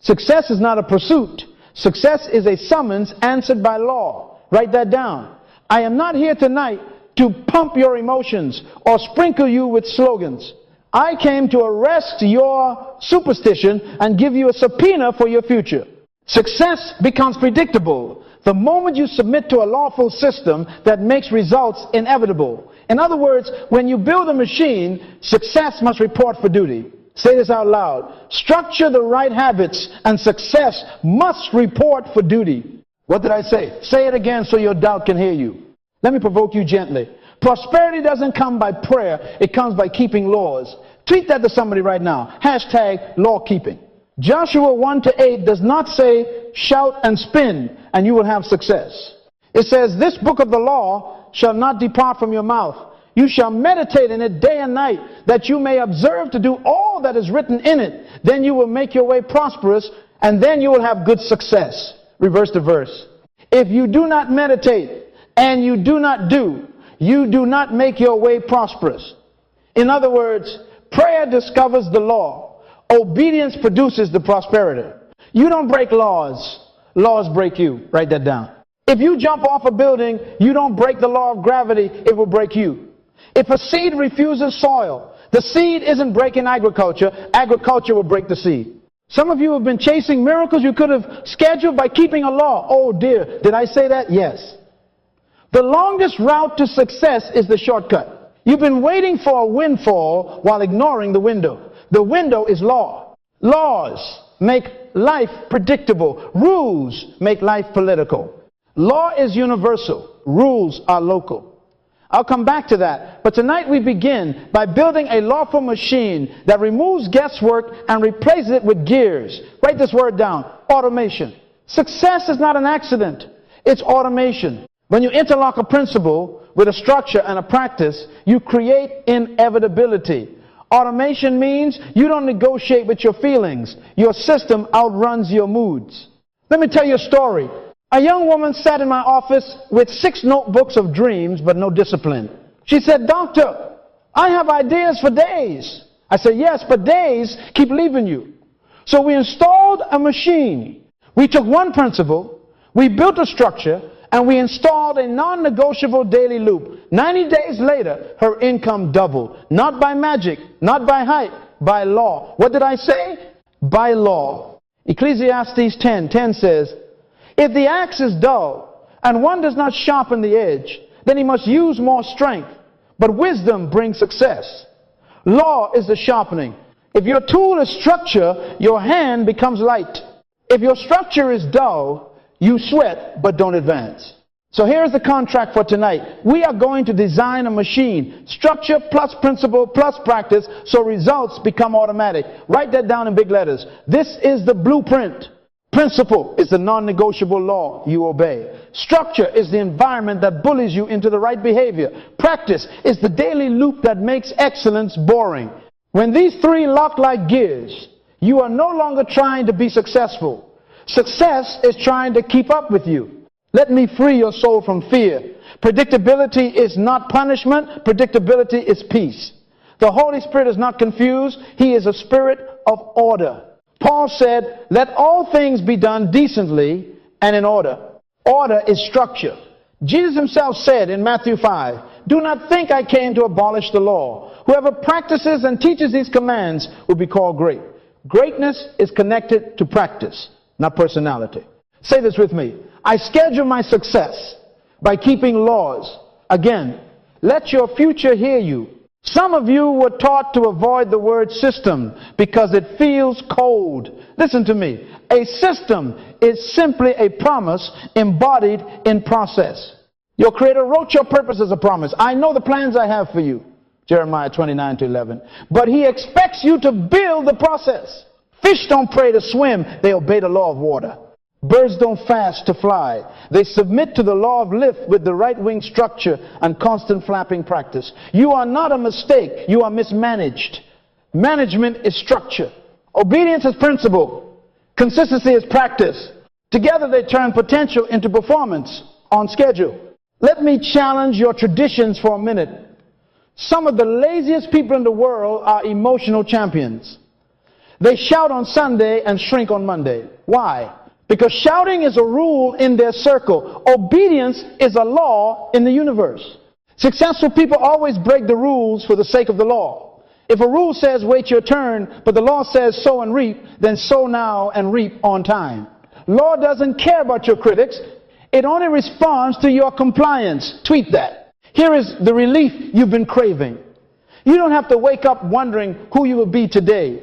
Success is not a pursuit. Success is a summons answered by law. Write that down. I am not here tonight to pump your emotions or sprinkle you with slogans. I came to arrest your superstition and give you a subpoena for your future. Success becomes predictable the moment you submit to a lawful system that makes results inevitable. In other words, when you build a machine, success must report for duty. Say this out loud. Structure the right habits and success must report for duty. What did I say? Say it again so your doubt can hear you. Let me provoke you gently. Prosperity doesn't come by prayer. It comes by keeping laws. Tweet that to somebody right now. Hashtag law keeping. Joshua 1-8 does not say shout and spin and you will have success. It says this book of the law shall not depart from your mouth. You shall meditate in it day and night, that you may observe to do all that is written in it. Then you will make your way prosperous, and then you will have good success. Reverse the verse. If you do not meditate and you do not do, you do not make your way prosperous. In other words, prayer discovers the law. Obedience produces the prosperity. You don't break laws. Laws break you. Write that down. If you jump off a building, you don't break the law of gravity. It will break you. If a seed refuses soil, the seed isn't breaking agriculture. Agriculture will break the seed. Some of you have been chasing miracles you could have scheduled by keeping a law. Oh dear, did I say that? Yes. The longest route to success is the shortcut. You've been waiting for a windfall while ignoring the window. The window is law. Laws make life predictable. Rules make life political. Law is universal. Rules are local. I'll come back to that. But tonight we begin by building a lawful machine that removes guesswork and replaces it with gears. Write this word down. Automation. Success is not an accident. It's automation. When you interlock a principle with a structure and a practice, you create inevitability. Automation means you don't negotiate with your feelings. Your system outruns your moods. Let me tell you a story. A young woman sat in my office with 6 notebooks of dreams, but no discipline. She said, "Doctor, I have ideas for days." I said, "Yes, but days keep leaving you." So we installed a machine. We took one principle, we built a structure, and we installed a non-negotiable daily loop. 90 days later, her income doubled. Not by magic, not by hype, by law. What did I say? By law. Ecclesiastes 10:10 says, if the axe is dull and one does not sharpen the edge, then he must use more strength. But wisdom brings success. Law is the sharpening. If your tool is structure, your hand becomes light. If your structure is dull, you sweat but don't advance. So here's the contract for tonight. We are going to design a machine. Structure plus principle plus practice so results become automatic. Write that down in big letters. This is the blueprint. Principle is the non-negotiable law you obey. Structure is the environment that bullies you into the right behavior. Practice is the daily loop that makes excellence boring. When these 3 lock like gears, you are no longer trying to be successful. Success is trying to keep up with you. Let me free your soul from fear. Predictability is not punishment. Predictability is peace. The Holy Spirit is not confused. He is a spirit of order. Paul said, let all things be done decently and in order. Order is structure. Jesus himself said in Matthew 5, do not think I came to abolish the law. Whoever practices and teaches these commands will be called great. Greatness is connected to practice, not personality. Say this with me. I schedule my success by keeping laws. Again, let your future hear you. Some of you were taught to avoid the word system because it feels cold. Listen to me. A system is simply a promise embodied in process. Your Creator wrote your purpose as a promise. I know the plans I have for you. Jeremiah 29-11. But He expects you to build the process. Fish don't pray to swim. They obey the law of water. Birds don't fast to fly. They submit to the law of lift with the right wing structure and constant flapping practice. You are not a mistake. You are mismanaged. Management is structure. Obedience is principle. Consistency is practice. Together they turn potential into performance on schedule. Let me challenge your traditions for a minute. Some of the laziest people in the world are emotional champions. They shout on Sunday and shrink on Monday. Why? Because shouting is a rule in their circle. Obedience is a law in the universe. Successful people always break the rules for the sake of the law. If a rule says wait your turn, but the law says sow and reap, then sow now and reap on time. Law doesn't care about your critics. It only responds to your compliance. Tweet that. Here is the relief you've been craving. You don't have to wake up wondering who you will be today.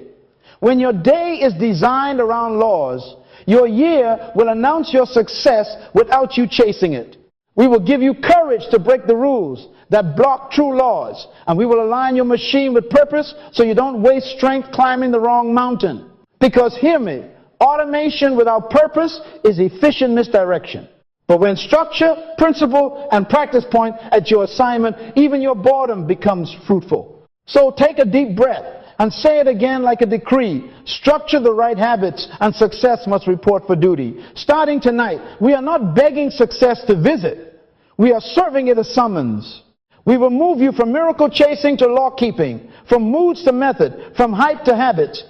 When your day is designed around laws, your year will announce your success without you chasing it. We will give you courage to break the rules that block true laws, and we will align your machine with purpose so you don't waste strength climbing the wrong mountain. Because hear me, automation without purpose is efficient misdirection. But when structure, principle, and practice point at your assignment, even your boredom becomes fruitful. So take a deep breath and say it again like a decree. Structure the right habits and success must report for duty. Starting tonight, we are not begging success to visit. We are serving it a summons. We will move you from miracle chasing to law keeping, from moods to method, from hype to habits.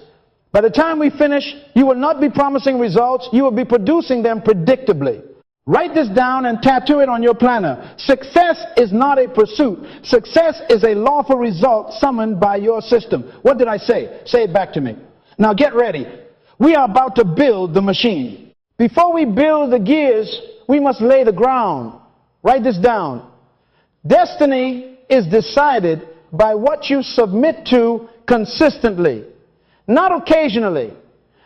By the time we finish, you will not be promising results. You will be producing them predictably. Write this down and tattoo it on your planner. Success is not a pursuit. Success is a lawful result summoned by your system. What did I say? Say it back to me. Now get ready. We are about to build the machine. Before we build the gears, we must lay the ground. Write this down. Destiny is decided by what you submit to consistently. Not occasionally.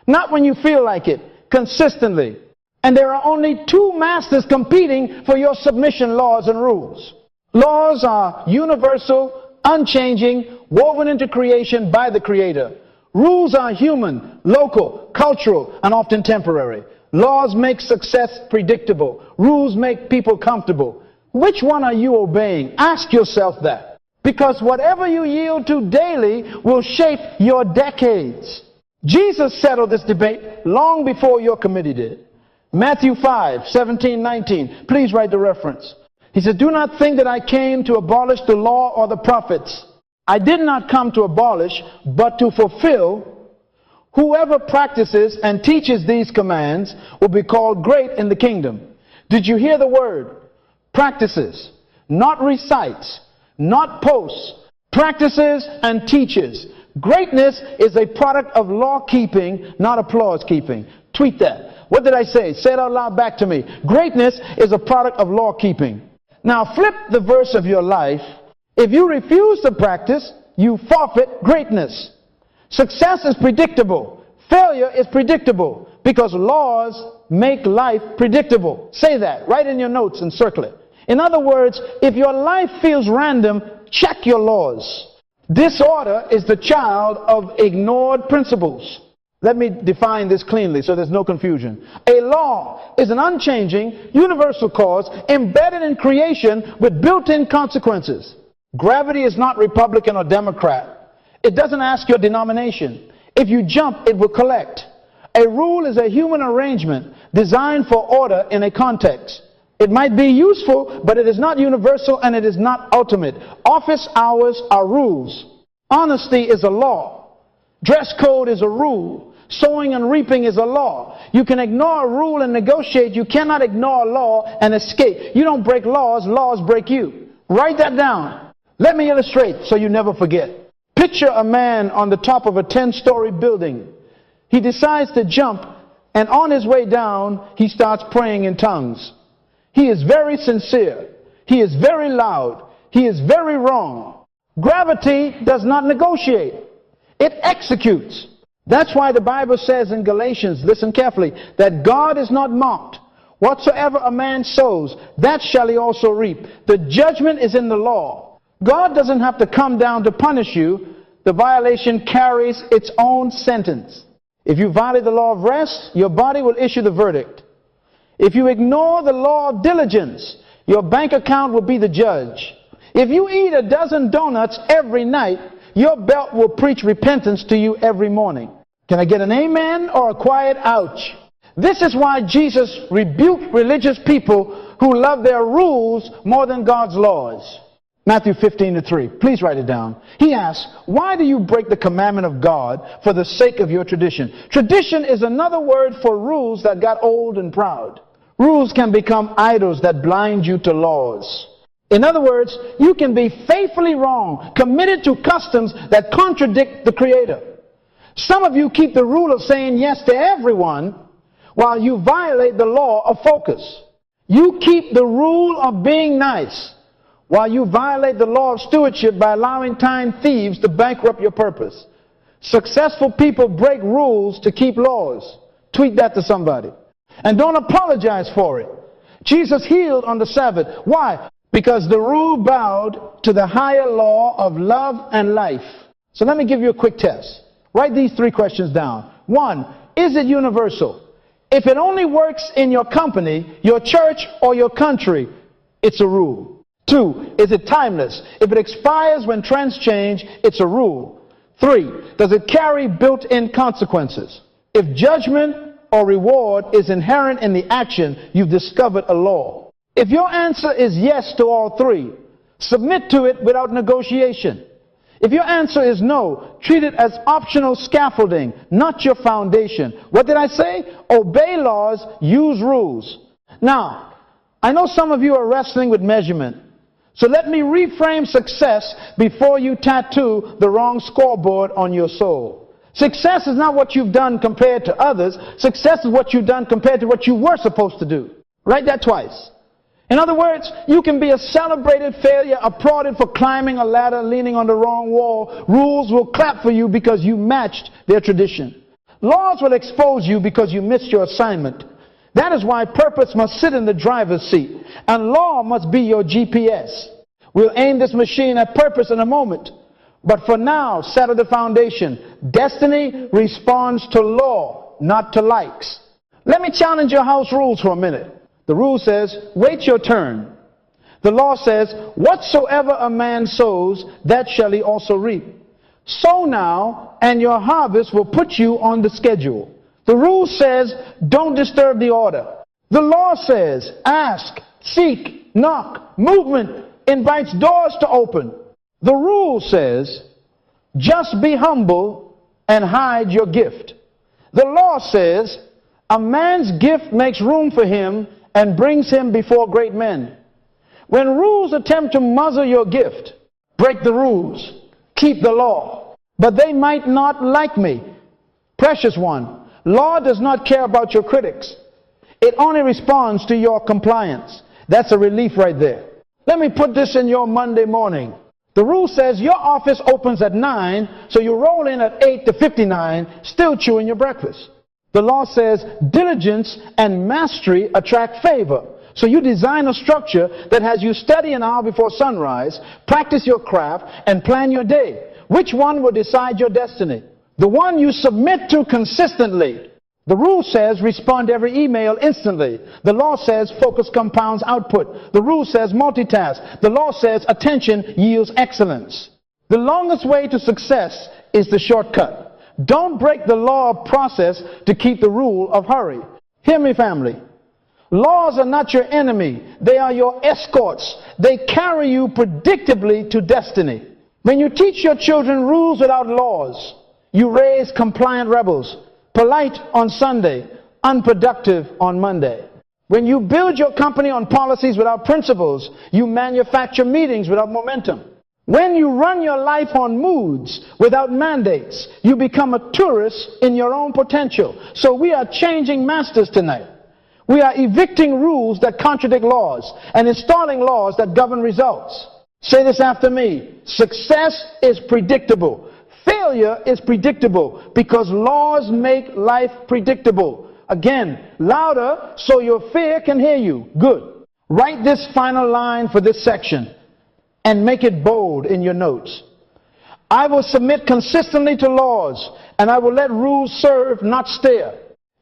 Not when you feel like it. Consistently. And there are only two masters competing for your submission laws and rules. Laws are universal, unchanging, woven into creation by the Creator. Rules are human, local, cultural, and often temporary. Laws make success predictable. Rules make people comfortable. Which one are you obeying? Ask yourself that. Because whatever you yield to daily will shape your decades. Jesus settled this debate long before your committee did. Matthew 5:17-19. Please write the reference. He said, do not think that I came to abolish the law or the prophets. I did not come to abolish, but to fulfill. Whoever practices and teaches these commands will be called great in the kingdom. Did you hear the word? Practices, not recites, not posts. Practices and teaches. Greatness is a product of law keeping, not applause keeping. Tweet that. What did I say? Say it out loud back to me. Greatness is a product of law keeping. Now flip the verse of your life. If you refuse to practice, you forfeit greatness. Success is predictable. Failure is predictable because laws make life predictable. Say that. Write in your notes and circle it. In other words, if your life feels random, check your laws. Disorder is the child of ignored principles. Let me define this cleanly so there's no confusion. A law is an unchanging, universal cause embedded in creation with built-in consequences. Gravity is not Republican or Democrat. It doesn't ask your denomination. If you jump, it will collect. A rule is a human arrangement designed for order in a context. It might be useful, but it is not universal and it is not ultimate. Office hours are rules. Honesty is a law. Dress code is a rule. Sowing and reaping is a law. You can ignore a rule and negotiate. You cannot ignore a law and escape. You don't break laws, laws break you. Write that down. Let me illustrate so you never forget. Picture a man on the top of a 10-story building. He decides to jump, and on his way down, he starts praying in tongues. He is very sincere. He is very loud. He is very wrong. Gravity does not negotiate. It executes. That's why the Bible says in Galatians, listen carefully, that God is not mocked. Whatsoever a man sows, that shall he also reap. The judgment is in the law. God doesn't have to come down to punish you. The violation carries its own sentence. If you violate the law of rest, your body will issue the verdict. If you ignore the law of diligence, your bank account will be the judge. If you eat a dozen donuts every night, your belt will preach repentance to you every morning. Can I get an amen or a quiet ouch? This is why Jesus rebuked religious people who love their rules more than God's laws. Matthew 15:3. Please write it down. He asks, why do you break the commandment of God for the sake of your tradition? Tradition is another word for rules that got old and proud. Rules can become idols that blind you to laws. In other words, you can be faithfully wrong, committed to customs that contradict the Creator. Some of you keep the rule of saying yes to everyone while you violate the law of focus. You keep the rule of being nice while you violate the law of stewardship by allowing time thieves to bankrupt your purpose. Successful people break rules to keep laws. Tweet that to somebody. And don't apologize for it. Jesus healed on the Sabbath. Why? Because the rule bowed to the higher law of love and life. So let me give you a quick test. Write these 3 questions down. 1, is it universal? If it only works in your company, your church, or your country, it's a rule. 2, is it timeless? If it expires when trends change, it's a rule. 3, does it carry built-in consequences? If judgment or reward is inherent in the action, you've discovered a law. If your answer is yes to all 3, submit to it without negotiation. If your answer is no, treat it as optional scaffolding, not your foundation. What did I say? Obey laws, use rules. Now, I know some of you are wrestling with measurement. So let me reframe success before you tattoo the wrong scoreboard on your soul. Success is not what you've done compared to others. Success is what you've done compared to what you were supposed to do. Write that twice. In other words, you can be a celebrated failure, applauded for climbing a ladder, leaning on the wrong wall. Rules will clap for you because you matched their tradition. Laws will expose you because you missed your assignment. That is why purpose must sit in the driver's seat, and law must be your GPS. We'll aim this machine at purpose in a moment. But for now, settle the foundation. Destiny responds to law, not to likes. Let me challenge your house rules for a minute. The rule says, wait your turn. The law says, whatsoever a man sows, that shall he also reap. Sow now, and your harvest will put you on the schedule. The rule says, don't disturb the order. The law says, ask, seek, knock. Movement invites doors to open. The rule says, just be humble and hide your gift. The law says, a man's gift makes room for him and brings him before great men. When rules attempt to muzzle your gift, break the rules, keep the law. But they might not like me. Precious one, law does not care about your critics. It only responds to your compliance. That's a relief right there. Let me put this in your Monday morning. The rule says your office opens at 9, so you roll in at 8:59, still chewing your breakfast. The law says diligence and mastery attract favor. So you design a structure that has you study an hour before sunrise, practice your craft, and plan your day. Which one will decide your destiny? The one you submit to consistently. The rule says respond to every email instantly. The law says focus compounds output. The rule says multitask. The law says attention yields excellence. The longest way to success is the shortcut. Don't break the law of process to keep the rule of hurry. Hear me, family. Laws are not your enemy. They are your escorts. They carry you predictably to destiny. When you teach your children rules without laws, you raise compliant rebels, polite on Sunday, unproductive on Monday. When you build your company on policies without principles, you manufacture meetings without momentum. When you run your life on moods without mandates, you become a tourist in your own potential. So we are changing masters tonight. We are evicting rules that contradict laws and installing laws that govern results. Say this after me. Success is predictable. Failure is predictable because laws make life predictable. Again, louder so your fear can hear you. Good. Write this final line for this section and make it bold in your notes. I will submit consistently to laws, and I will let rules serve, not steer.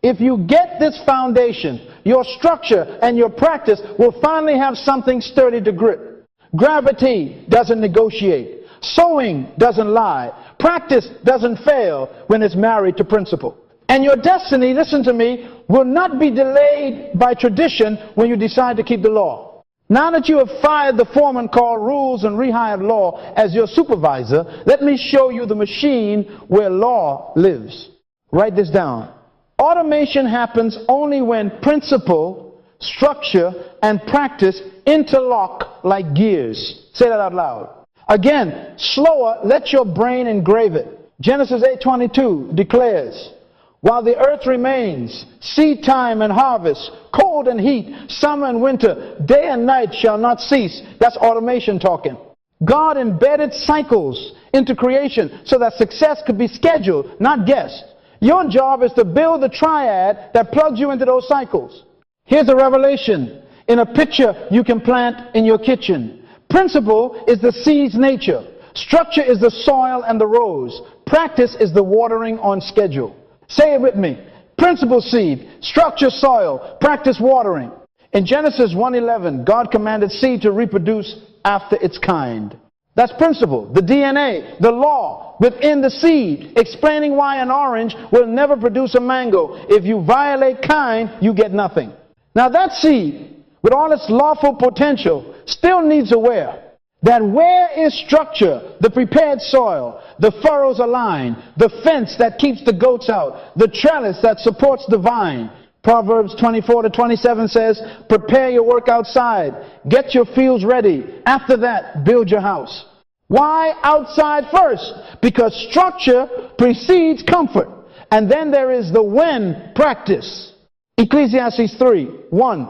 If you get this foundation, your structure and your practice will finally have something sturdy to grip. Gravity doesn't negotiate. Sowing doesn't lie. Practice doesn't fail when it's married to principle. And your destiny, listen to me, will not be delayed by tradition when you decide to keep the law. Now that you have fired the foreman called rules and rehired law as your supervisor, let me show you the machine where law lives. Write this down. Automation happens only when principle, structure, and practice interlock like gears. Say that out loud. Again, slower, let your brain engrave it. Genesis 8:22 declares, while the earth remains, seed time and harvest, cold and heat, summer and winter, day and night shall not cease. That's automation talking. God embedded cycles into creation so that success could be scheduled, not guessed. Your job is to build the triad that plugs you into those cycles. Here's a revelation in a picture you can plant in your kitchen. Principle is the seed's nature. Structure is the soil and the rows. Practice is the watering on schedule. Say it with me. Principle seed, structure soil, practice watering. In Genesis 1:11, God commanded seed to reproduce after its kind. That's principle, the DNA, the law within the seed, explaining why an orange will never produce a mango. If you violate kind, you get nothing. Now that seed, with all its lawful potential, still needs a wear. That where is structure, the prepared soil, the furrows aligned, the fence that keeps the goats out, the trellis that supports the vine. Proverbs 24:27 says, prepare your work outside, get your fields ready. After that, build your house. Why outside first? Because structure precedes comfort. And then there is the when practice. Ecclesiastes 3:1.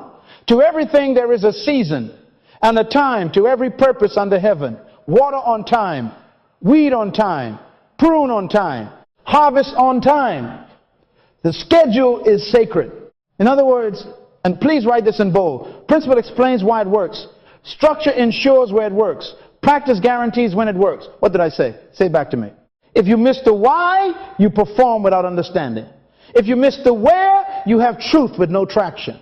To everything there is a season and a time to every purpose under heaven. Water on time, weed on time, prune on time, harvest on time. The schedule is sacred. In other words, and please write this in bold, principle explains why it works. Structure ensures where it works. Practice guarantees when it works. What did I say? Say it back to me. If you miss the why, you perform without understanding. If you miss the where, you have truth with no traction.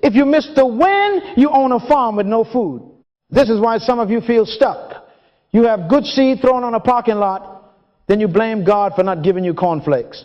If you miss the when, you own a farm with no food. This is why some of you feel stuck. You have good seed thrown on a parking lot, then you blame God for not giving you cornflakes.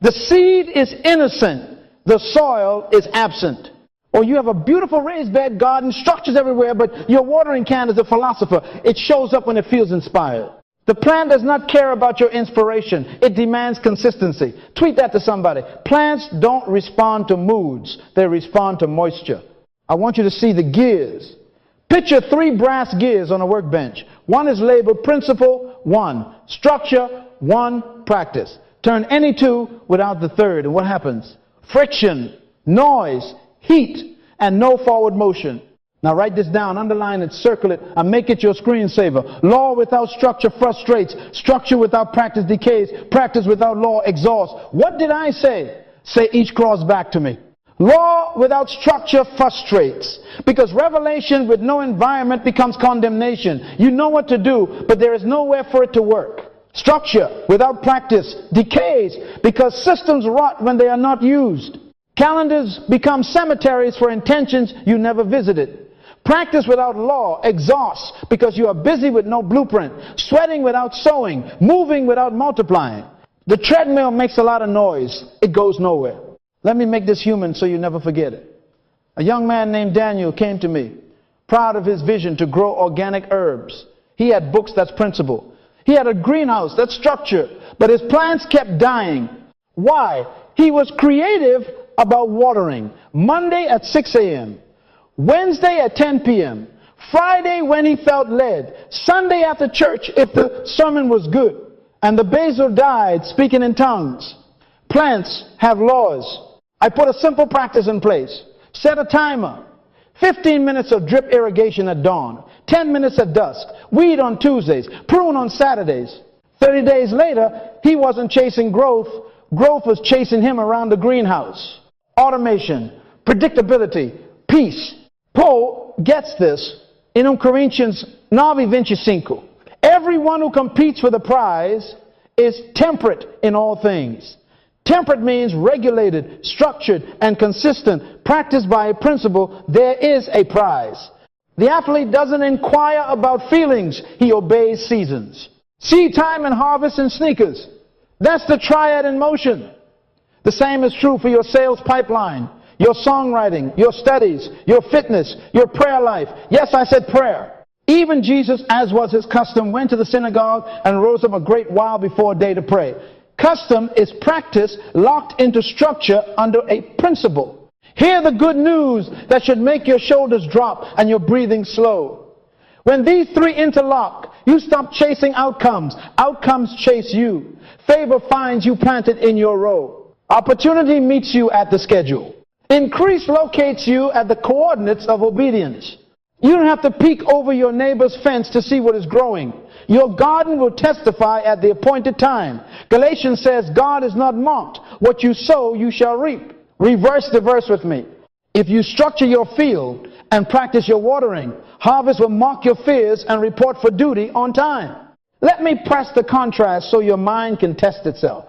The seed is innocent. The soil is absent. Or you have a beautiful raised bed garden, structures everywhere, but your watering can is a philosopher. It shows up when it feels inspired. The plant does not care about your inspiration. It demands consistency. Tweet that to somebody. Plants don't respond to moods. They respond to moisture. I want you to see the gears. Picture 3 brass gears on a workbench. One is labeled principle, 1. Structure, 1. Practice. Turn any 2 without the third, and what happens? Friction, noise, heat, and no forward motion. Now write this down, underline it, circle it, and make it your screensaver. Law without structure frustrates. Structure without practice decays. Practice without law exhausts. What did I say? Say each clause back to me. Law without structure frustrates. Because revelation with no environment becomes condemnation. You know what to do, but there is nowhere for it to work. Structure without practice decays because systems rot when they are not used. Calendars become cemeteries for intentions you never visited. Practice without law exhausts because you are busy with no blueprint, sweating without sowing, moving without multiplying. The treadmill makes a lot of noise. It goes nowhere. Let me make this human so you never forget it. A young man named Daniel came to me, proud of his vision to grow organic herbs. He had books, that's principle. He had a greenhouse, that's structure, but his plants kept dying. Why? He was creative about watering. Monday at 6 a.m., Wednesday at 10 p.m., Friday when he felt led, Sunday after church if the sermon was good, and the basil died speaking in tongues. Plants have laws. I put a simple practice in place. Set a timer. 15 minutes of drip irrigation at dawn. 10 minutes at dusk. Weed on Tuesdays. Prune on Saturdays. 30 days later, he wasn't chasing growth. Growth was chasing him around the greenhouse. Automation, predictability, peace. Paul gets this in 1 Corinthians 9:25. Everyone who competes for the prize is temperate in all things. Temperate means regulated, structured, and consistent. Practiced by a principle, there is a prize. The athlete doesn't inquire about feelings. He obeys seasons. Seed time and harvest in sneakers. That's the triad in motion. The same is true for your sales pipeline, your songwriting, your studies, your fitness, your prayer life. Yes, I said prayer. Even Jesus, as was his custom, went to the synagogue and rose up a great while before day to pray. Custom is practice locked into structure under a principle. Hear the good news that should make your shoulders drop and your breathing slow. When these three interlock, you stop chasing outcomes. Outcomes chase you. Favor finds you planted in your row. Opportunity meets you at the schedule. Increase locates you at the coordinates of obedience. You don't have to peek over your neighbor's fence to see what is growing. Your garden will testify at the appointed time. Galatians says God is not mocked. What you sow, you shall reap. Reverse the verse with me. If you structure your field and practice your watering, harvest will mark your fears and report for duty on time. Let me press the contrast so your mind can test itself.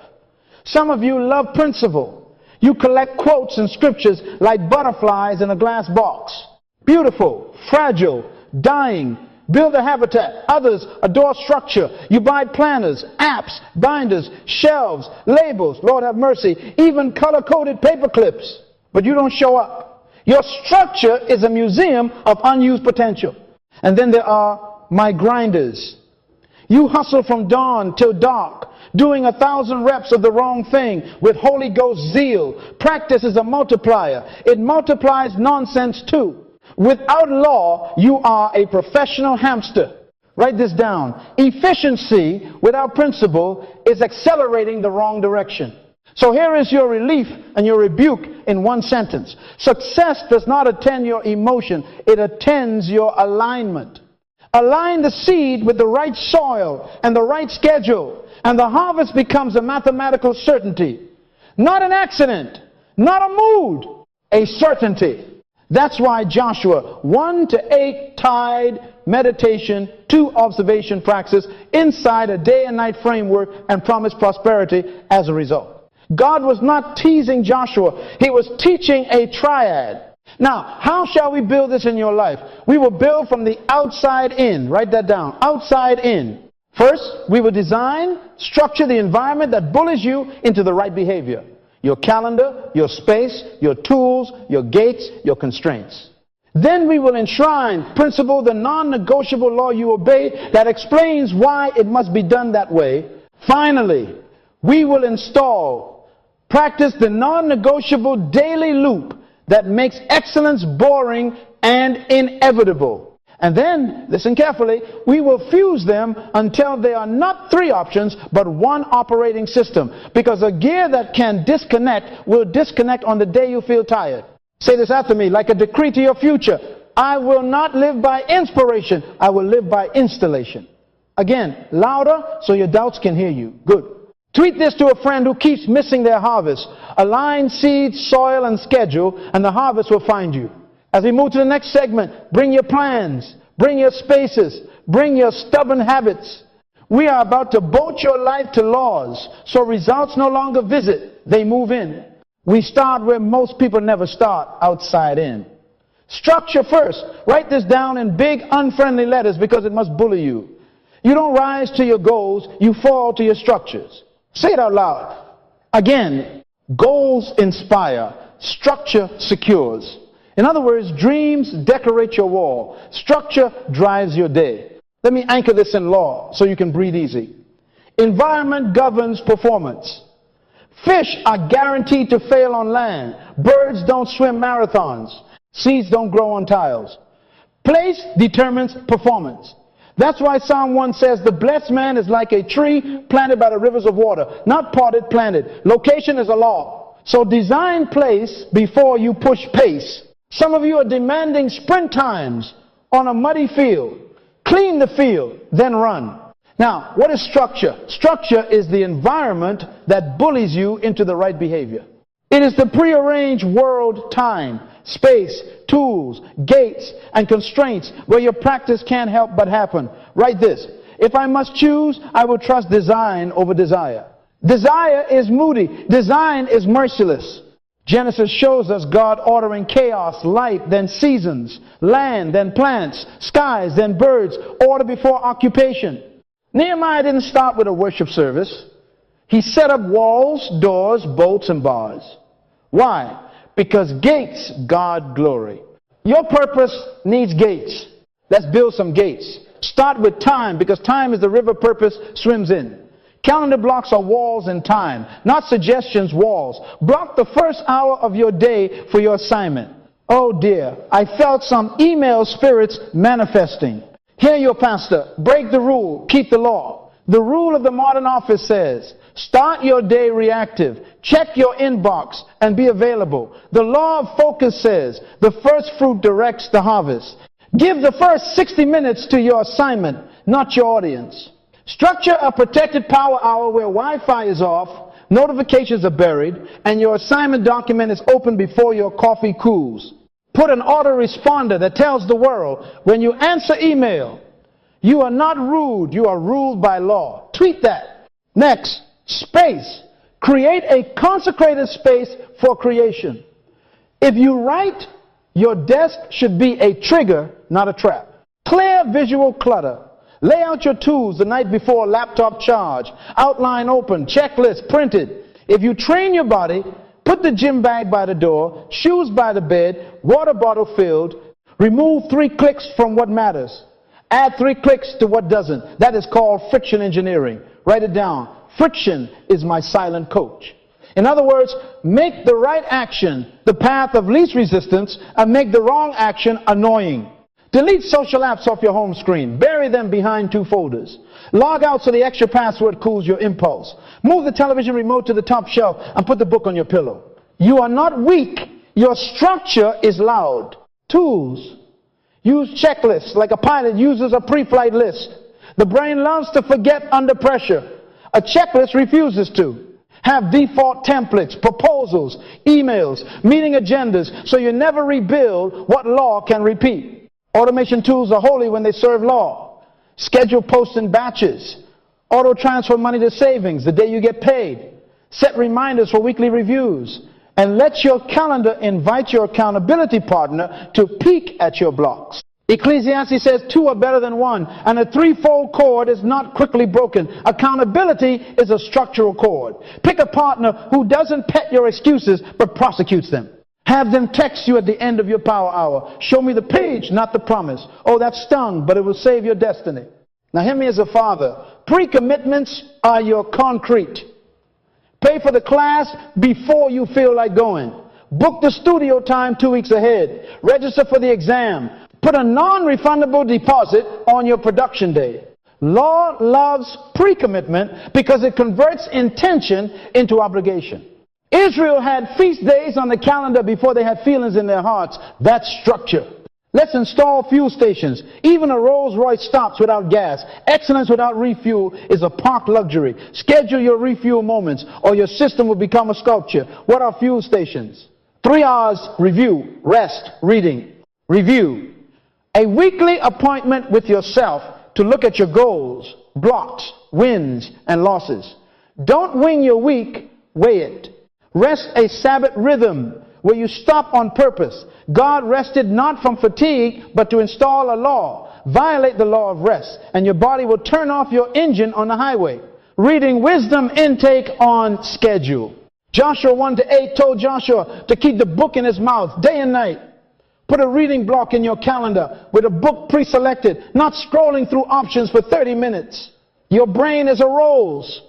Some of you love principle. You collect quotes and scriptures like butterflies in a glass box. Beautiful, fragile, dying, build a habitat. Others adore structure. You buy planners, apps, binders, shelves, labels, Lord have mercy, even color-coded paper clips. But you don't show up. Your structure is a museum of unused potential. And then there are my grinders. You hustle from dawn till dark, doing 1,000 reps of the wrong thing with Holy Ghost zeal. Practice is a multiplier. It multiplies nonsense too. Without law, you are a professional hamster. Write this down. Efficiency without principle is accelerating the wrong direction. So here is your relief and your rebuke in one sentence. Success does not attend your emotion. It attends your alignment. Align the seed with the right soil and the right schedule, and the harvest becomes a mathematical certainty. Not an accident, not a mood, a certainty. That's why Joshua 1-8 tied meditation to observation practice inside a day and night framework and promised prosperity as a result. God was not teasing Joshua. He was teaching a triad. Now, how shall we build this in your life? We will build from the outside in. Write that down. Outside in. First, we will design, structure the environment that bullies you into the right behavior. Your calendar, your space, your tools, your gates, your constraints. Then we will enshrine principle, the non-negotiable law you obey that explains why it must be done that way. Finally, we will install, practice the non-negotiable daily loop that makes excellence boring and inevitable. And then, listen carefully, we will fuse them until they are not three options, but one operating system. Because a gear that can disconnect will disconnect on the day you feel tired. Say this after me, like a decree to your future. I will not live by inspiration. I will live by installation. Again, louder so your doubts can hear you. Good. Tweet this to a friend who keeps missing their harvest. Align seed, soil, and schedule, and the harvest will find you. As we move to the next segment, bring your plans, bring your spaces, bring your stubborn habits. We are about to bolt your life to laws, so results no longer visit, they move in. We start where most people never start, outside in. Structure first. Write this down in big, unfriendly letters because it must bully you. You don't rise to your goals, you fall to your structures. Say it out loud. Again, goals inspire, structure secures. In other words, dreams decorate your wall. Structure drives your day. Let me anchor this in law so you can breathe easy. Environment governs performance. Fish are guaranteed to fail on land. Birds don't swim marathons. Seeds don't grow on tiles. Place determines performance. That's why Psalm 1 says, the blessed man is like a tree planted by the rivers of water. Not potted, planted. Location is a law. So design place before you push pace. Some of you are demanding sprint times on a muddy field. Clean the field, then run. Now, what is structure? Structure is the environment that bullies you into the right behavior. It is the prearranged world, time, space, tools, gates, and constraints where your practice can't help but happen. Write this. If I must choose, I will trust design over desire. Desire is moody. Design is merciless. Genesis shows us God ordering chaos, light, then seasons, land, then plants, skies, then birds, order before occupation. Nehemiah didn't start with a worship service. He set up walls, doors, bolts, and bars. Why? because gates guard glory. Your purpose needs gates. Let's build some gates. Start with time, because time is the river purpose swims in. Calendar blocks are walls in time, not suggestions, walls. Block the first hour of your day for your assignment. Oh dear, I felt some email spirits manifesting. Hear your pastor. Break the rule, keep the law. The rule of the modern office says, start your day reactive. Check your inbox and be available. The law of focus says, the first fruit directs the harvest. Give the first 60 minutes to your assignment, not your audience. Structure a protected power hour where Wi-Fi is off, notifications are buried, and your assignment document is open before your coffee cools. Put an autoresponder that tells the world, when you answer email, you are not rude, you are ruled by law. Tweet that. Next, space. Create a consecrated space for creation. If you write, your desk should be a trigger, not a trap. Clear visual clutter. Lay out your tools the night before laptop charge. Outline open, checklist printed. If you train your body, put the gym bag by the door, shoes by the bed, water bottle filled. Remove 3 clicks from what matters. Add 3 clicks to what doesn't. That is called friction engineering. Write it down. Friction is my silent coach. In other words, make the right action the path of least resistance and make the wrong action annoying. Delete social apps off your home screen. Bury them behind 2 folders. Log out so the extra password cools your impulse. Move the television remote to the top shelf and put the book on your pillow. You are not weak. Your structure is loud. Tools. Use checklists like a pilot uses a pre-flight list. The brain loves to forget under pressure. A checklist refuses to. Have default templates, proposals, emails, meeting agendas, so you never rebuild what law can repeat. Automation tools are holy when they serve law. Schedule posts in batches. Auto transfer money to savings the day you get paid. Set reminders for weekly reviews. And let your calendar invite your accountability partner to peek at your blocks. Ecclesiastes says 2 are better than 1, and a 3-fold cord is not quickly broken. Accountability is a structural cord. Pick a partner who doesn't pet your excuses but prosecutes them. Have them text you at the end of your power hour. Show me the page, not the promise. Oh, that stung, but it will save your destiny. Now hear me as a father. Pre-commitments are your concrete. Pay for the class before you feel like going. Book the studio time 2 weeks ahead. Register for the exam. Put a non-refundable deposit on your production day. Law loves pre-commitment because it converts intention into obligation. Israel had feast days on the calendar before they had feelings in their hearts. That's structure. Let's install fuel stations. Even a Rolls-Royce stops without gas. Excellence without refuel is a parked luxury. Schedule your refuel moments or your system will become a sculpture. What are fuel stations? 3 hours review, rest, reading. Review. A weekly appointment with yourself to look at your goals, blocks, wins, and losses. Don't wing your week, weigh it. Rest a Sabbath rhythm where you stop on purpose. God rested not from fatigue, but to install a law. Violate the law of rest, and your body will turn off your engine on the highway. Reading wisdom intake on schedule. Joshua 1-8 told Joshua to keep the book in his mouth day and night. Put a reading block in your calendar with a book pre-selected, not scrolling through options for 30 minutes. Your brain is a Rolls.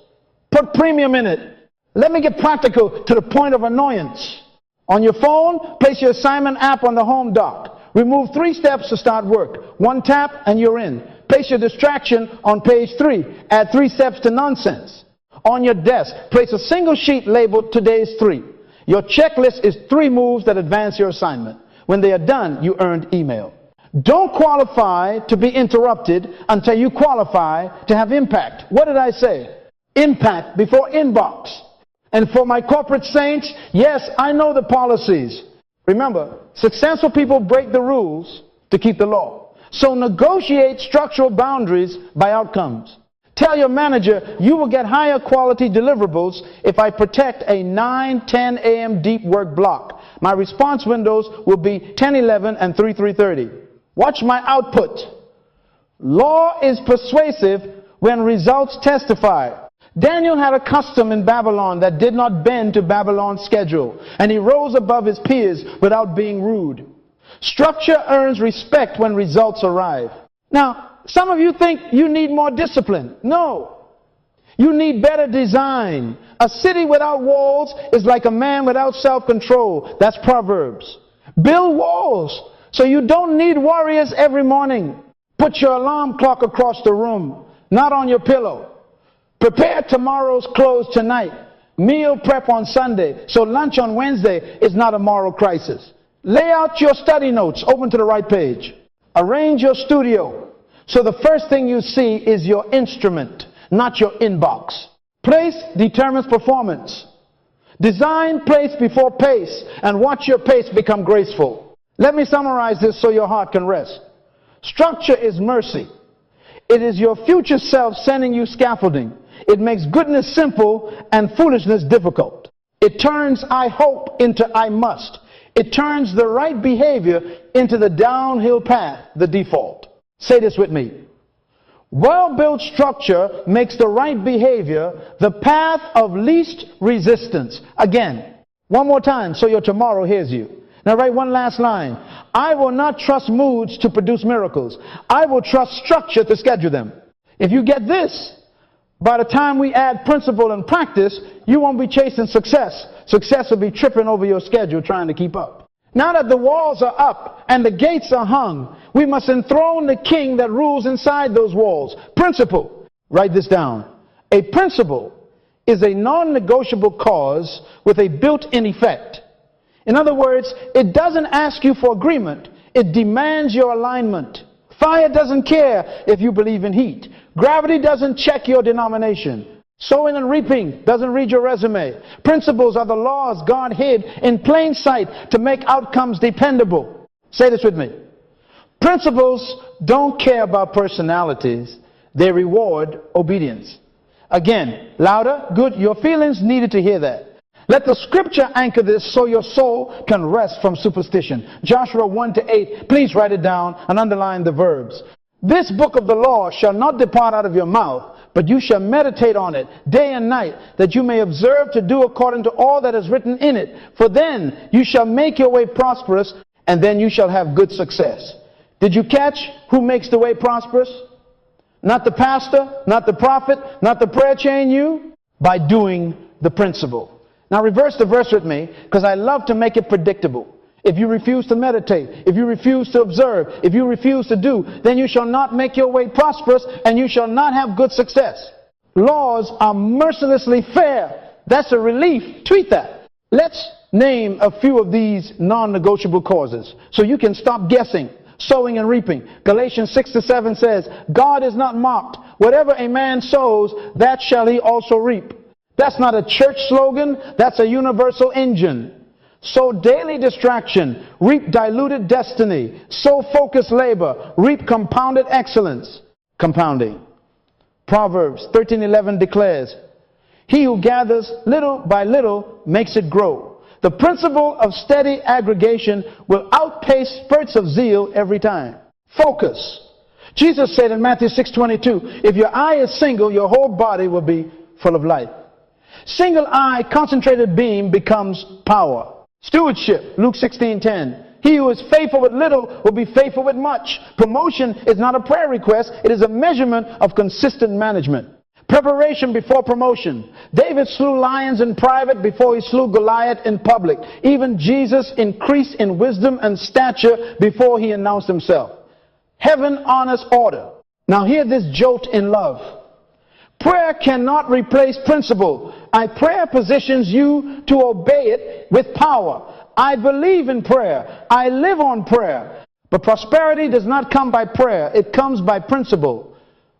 Put premium in it. Let me get practical to the point of annoyance. On your phone, place your assignment app on the home dock. Remove 3 steps to start work. 1 tap and you're in. Place your distraction on page 3. Add 3 steps to nonsense. On your desk, place a single sheet labeled Today's 3. Your checklist is 3 moves that advance your assignment. When they are done, you earned email. Don't qualify to be interrupted until you qualify to have impact. What did I say? Impact before inbox. And for my corporate saints, yes, I know the policies. Remember, successful people break the rules to keep the law. So negotiate structural boundaries by outcomes. Tell your manager you will get higher quality deliverables if I protect a 9-10 a.m. deep work block. My response windows will be 10-11 and 3-3:30. Watch my output. Law is persuasive when results testify. Daniel had a custom in Babylon that did not bend to Babylon's schedule, and he rose above his peers without being rude. Structure earns respect when results arrive. Now, some of you think you need more discipline. No. You need better design. A city without walls is like a man without self-control. That's Proverbs. Build walls so you don't need warriors every morning. Put your alarm clock across the room, not on your pillow. Prepare tomorrow's clothes tonight. Meal prep on Sunday, so lunch on Wednesday is not a moral crisis. Lay out your study notes, open to the right page. Arrange your studio, so the first thing you see is your instrument, not your inbox. Place determines performance. Design place before pace, and watch your pace become graceful. Let me summarize this so your heart can rest. Structure is mercy. It is your future self sending you scaffolding. It makes goodness simple and foolishness difficult. It turns I hope into I must. It turns the right behavior into the downhill path, the default. Say this with me. Well-built structure makes the right behavior the path of least resistance. Again, one more time so your tomorrow hears you. Now write one last line. I will not trust moods to produce miracles. I will trust structure to schedule them. If you get this, by the time we add principle and practice, you won't be chasing success. Success will be tripping over your schedule trying to keep up. Now that the walls are up and the gates are hung, we must enthrone the king that rules inside those walls. Principle. Write this down. A principle is a non-negotiable cause with a built-in effect. In other words, it doesn't ask you for agreement. It demands your alignment. Fire doesn't care if you believe in heat. Gravity doesn't check your denomination. Sowing and reaping doesn't read your resume. Principles are the laws God hid in plain sight to make outcomes dependable. Say this with me. Principles don't care about personalities. They reward obedience. Again, louder. Good. Your feelings needed to hear that. Let the scripture anchor this so your soul can rest from superstition. Joshua 1-8. Please write it down and underline the verbs. This book of the law shall not depart out of your mouth, but you shall meditate on it day and night, that you may observe to do according to all that is written in it. For then you shall make your way prosperous, and then you shall have good success. Did you catch who makes the way prosperous? Not the pastor, not the prophet, not the prayer chain you, by doing the principle. Now reverse the verse with me, because I love to make it predictable. If you refuse to meditate, if you refuse to observe, if you refuse to do, then you shall not make your way prosperous, and you shall not have good success. Laws are mercilessly fair. That's a relief. Tweet that. Let's name a few of these non-negotiable causes so you can stop guessing. Sowing and reaping. Galatians 6-7 says, God is not mocked. Whatever a man sows, that shall he also reap. That's not a church slogan. That's a universal engine. Sow daily distraction, reap diluted destiny. Sow focused labor, reap compounded excellence. Compounding. Proverbs 13:11 declares, he who gathers little by little makes it grow. The principle of steady aggregation will outpace spurts of zeal every time. Focus. Jesus said in Matthew 6:22, if your eye is single, your whole body will be full of light. Single eye, concentrated beam becomes power. Stewardship, Luke 16:10. He who is faithful with little will be faithful with much. Promotion is not a prayer request. It is a measurement of consistent management. Preparation before promotion. David slew lions in private before he slew Goliath in public. Even Jesus increased in wisdom and stature before he announced himself. Heaven honors order. Now hear this jolt in love. Prayer cannot replace principle. Prayer positions you to obey it with power. I believe in prayer. I live on prayer. But prosperity does not come by prayer. It comes by principle.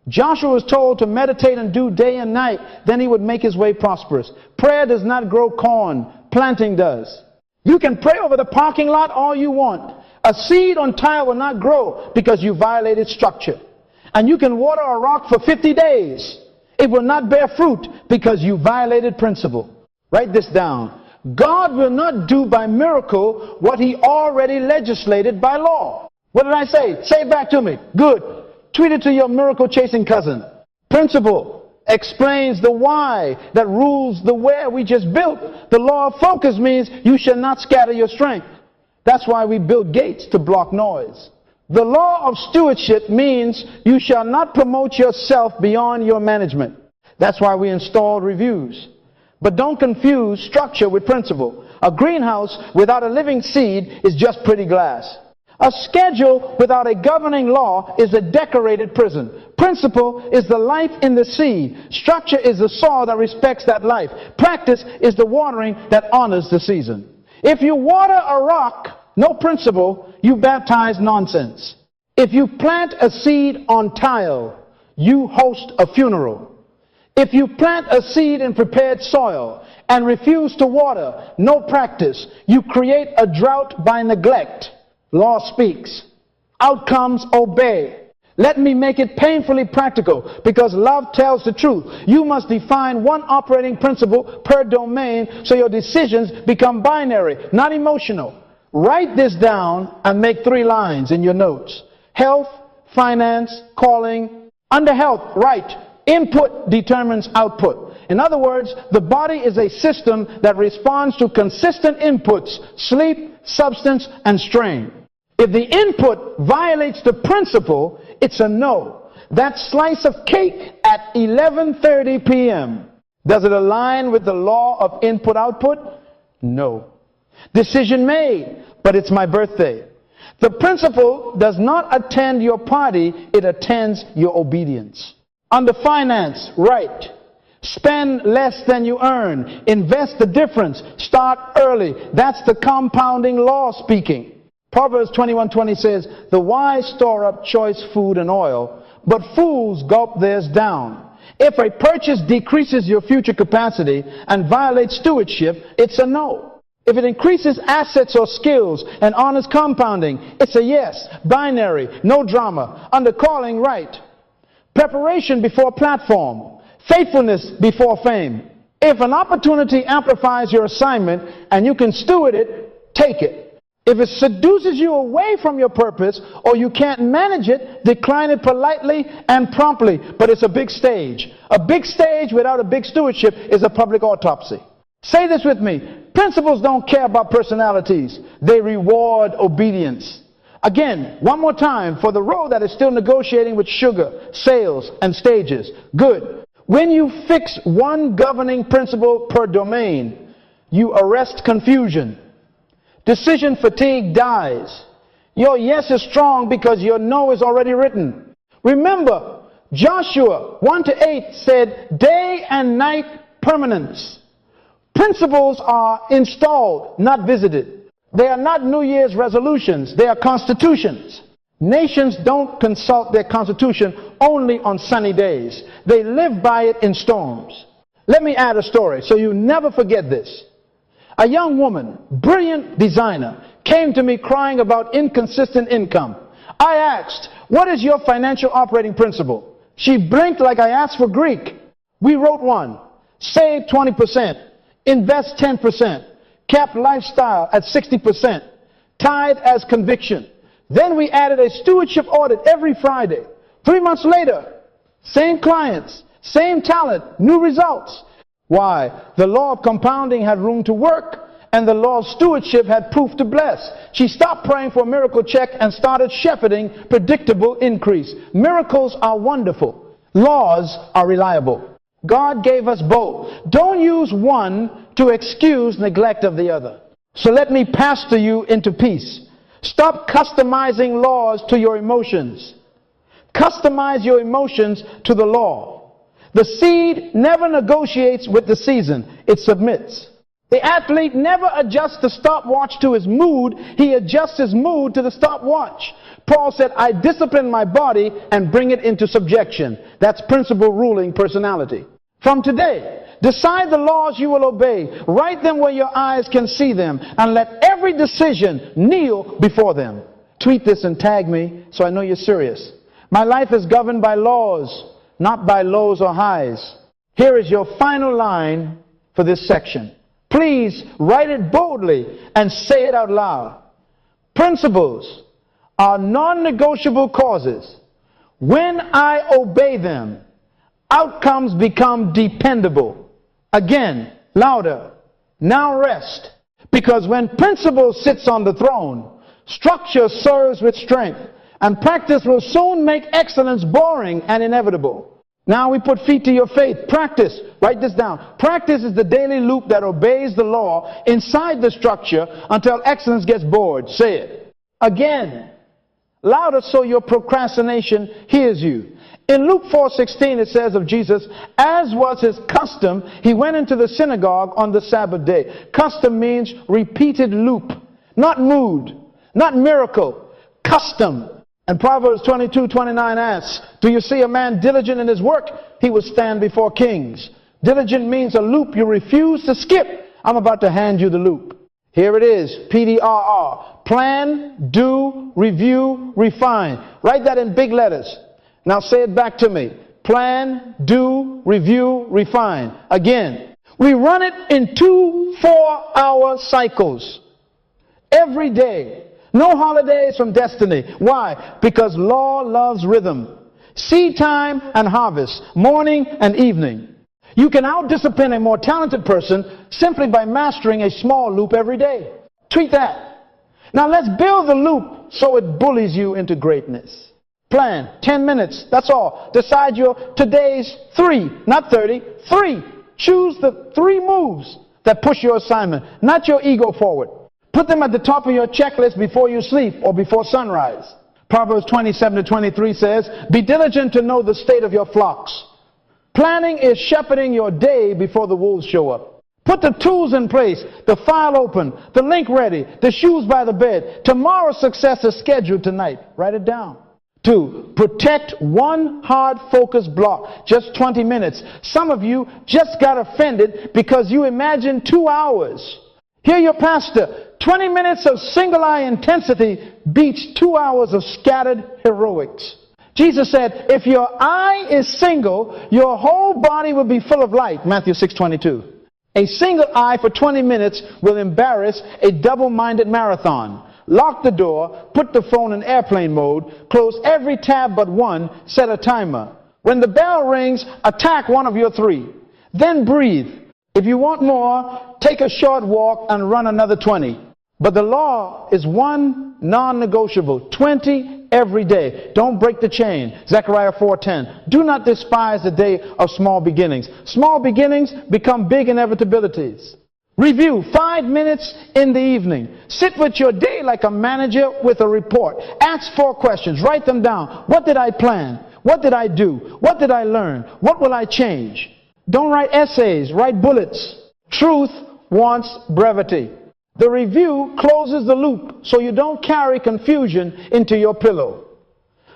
Joshua was told to meditate and do day and night. Then he would make his way prosperous. Prayer does not grow corn. Planting does. You can pray over the parking lot all you want. A seed on tile will not grow because you violated structure. And you can water a rock for 50 days. It will not bear fruit because you violated principle. Write this down. God will not do by miracle what he already legislated by law. What did I say? Say it back to me. Good. Tweet it to your miracle chasing cousin. Principle explains the why that rules the where we just built. The law of focus means you shall not scatter your strength. That's why we build gates to block noise. The law of stewardship means you shall not promote yourself beyond your management. That's why we installed reviews. But don't confuse structure with principle. A greenhouse without a living seed is just pretty glass. A schedule without a governing law is a decorated prison. Principle is the life in the seed. Structure is the soil that respects that life. Practice is the watering that honors the season. If you water a rock, no principle, you baptize nonsense. If you plant a seed on tile, you host a funeral. If you plant a seed in prepared soil and refuse to water, no practice, you create a drought by neglect. Law speaks. Outcomes obey. Let me make it painfully practical because love tells the truth. You must define one operating principle per domain so your decisions become binary, not emotional. Write this down and make 3 lines in your notes. Health, finance, calling. Under health, write, input determines output. In other words, the body is a system that responds to consistent inputs, sleep, substance, and strain. If the input violates the principle, it's a no. That slice of cake at 11:30 p.m., does it align with the law of input-output? No. Decision made, but it's my birthday. The principle does not attend your party, it attends your obedience. Under finance, right. Spend less than you earn. Invest the difference. Start early. That's the compounding law speaking. Proverbs 21:20 says, the wise store up choice food and oil, but fools gulp theirs down. If a purchase decreases your future capacity and violates stewardship, it's a no. If it increases assets or skills and honors compounding, it's a yes. Binary, no drama. Under calling, right. Preparation before platform. Faithfulness before fame. If an opportunity amplifies your assignment and you can steward it, take it. If it seduces you away from your purpose or you can't manage it, decline it politely and promptly. But it's a big stage. A big stage without a big stewardship is a public autopsy. Say this with me. Principles don't care about personalities. They reward obedience. Again, one more time for the road that is still negotiating with sugar, sales, and stages. Good. When you fix one governing principle per domain, you arrest confusion. Decision fatigue dies. Your yes is strong because your no is already written. Remember, Joshua 1-8 said, day and night permanence. Principles are installed, not visited. They are not New Year's resolutions. They are constitutions. Nations don't consult their constitution only on sunny days. They live by it in storms. Let me add a story so you never forget this. A young woman, brilliant designer, came to me crying about inconsistent income. I asked, what is your financial operating principle? She blinked like I asked for Greek. We wrote one. Save 20%. Invest 10%. Cap lifestyle at 60%. Tithe as conviction. Then we added a stewardship audit every Friday. 3 months later, same clients, same talent, new results. Why? The law of compounding had room to work, and the law of stewardship had proof to bless. She stopped praying for a miracle check and started shepherding predictable increase. Miracles are wonderful. Laws are reliable. God gave us both. Don't use one to excuse neglect of the other. So let me pastor you into peace. Stop customizing laws to your emotions. Customize your emotions to the law. The seed never negotiates with the season. It submits. The athlete never adjusts the stopwatch to his mood. He adjusts his mood to the stopwatch. Paul said, I discipline my body and bring it into subjection. That's principle ruling personality. From today, decide the laws you will obey. Write them where your eyes can see them. And let every decision kneel before them. Tweet this and tag me so I know you're serious. My life is governed by laws, not by lows or highs. Here is your final line for this section. Please write it boldly and say it out loud. Principles are non-negotiable causes. When I obey them, Outcomes become dependable. Again, louder. Now rest. Because when principle sits on the throne, structure serves with strength, and practice will soon make excellence boring and inevitable. Now we put feet to your faith. Practice. Write this down. Practice is the daily loop that obeys the law inside the structure until excellence gets bored. Say it. Again. Louder so your procrastination hears you. In Luke 4:16 it says of Jesus, as was his custom, he went into the synagogue on the Sabbath day. Custom means repeated loop. Not mood. Not miracle. Custom. And Proverbs 22:29 asks, do you see a man diligent in his work? He will stand before kings. Diligent means a loop you refuse to skip. I'm about to hand you the loop. Here it is, PDRR. Plan, do, review, refine. Write that in big letters. Now say it back to me. Plan, do, review, refine. Again, we run it in 2 4-hour cycles. Every day. No holidays from destiny. Why? Because law loves rhythm. Seed time and harvest. Morning and evening. You can out-discipline a more talented person simply by mastering a small loop every day. Treat that. Now let's build the loop so it bullies you into greatness. Plan. 10 minutes. That's all. Decide your today's 3, not 30. 3. Choose the 3 moves that push your assignment, not your ego forward. Put them at the top of your checklist before you sleep or before sunrise. Proverbs 27:23 says, be diligent to know the state of your flocks. Planning is shepherding your day before the wolves show up. Put the tools in place, the file open, the link ready, the shoes by the bed. Tomorrow's success is scheduled tonight. Write it down. 2, protect one hard focus block, just 20 minutes. Some of you just got offended because you imagined 2 hours. Hear your pastor. 20 minutes of single-eye intensity beats 2 hours of scattered heroics. Jesus said, if your eye is single, your whole body will be full of light. Matthew 6:22. A single eye for 20 minutes will embarrass a double-minded marathon. Lock the door, put the phone in airplane mode, close every tab but one, set a timer. When the bell rings, attack one of your 3. Then breathe. If you want more, take a short walk and run another 20. But the law is one non-negotiable, 20 every day. Don't break the chain. Zechariah 4:10. Do not despise the day of small beginnings. Small beginnings become big inevitabilities. Review 5 minutes in the evening. Sit with your day like a manager with a report. Ask 4 questions. Write them down. What did I plan? What did I do? What did I learn? What will I change? Don't write essays. Write bullets. Truth wants brevity. The review closes the loop so you don't carry confusion into your pillow.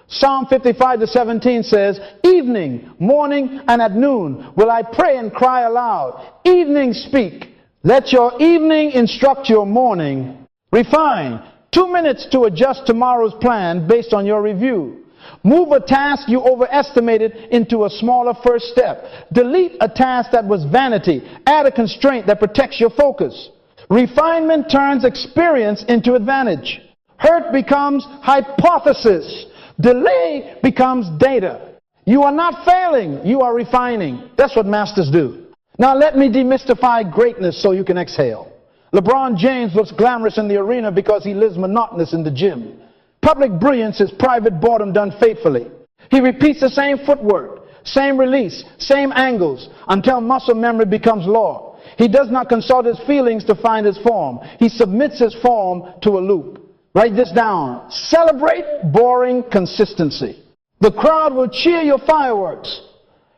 Psalm 55:17 says, evening, morning, and at noon will I pray and cry aloud. Evening speak. Let your evening instruct your morning. Refine. 2 minutes to adjust tomorrow's plan based on your review. Move a task you overestimated into a smaller first step. Delete a task that was vanity. Add a constraint that protects your focus. Refinement turns experience into advantage. Hurt becomes hypothesis. Delay becomes data. You are not failing, you are refining. That's what masters do. Now let me demystify greatness so you can exhale. LeBron James looks glamorous in the arena because he lives monotonous in the gym. Public brilliance is private boredom done faithfully. He repeats the same footwork, same release, same angles until muscle memory becomes law. He does not consult his feelings to find his form. He submits his form to a loop. Write this down. Celebrate boring consistency. The crowd will cheer your fireworks.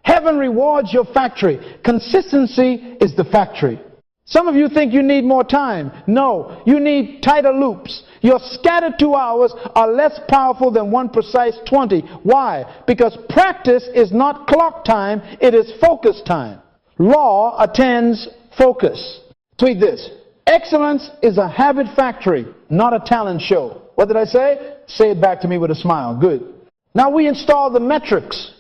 Heaven rewards your factory. Consistency is the factory. Some of you think you need more time. No, you need tighter loops. Your scattered 2 hours are less powerful than one precise 20. Why? Because practice is not clock time, it is focus time. Law attends focus. Tweet this. Excellence is a habit factory, not a talent show. What did I say? Say it back to me with a smile. Good. Now we install the metrics.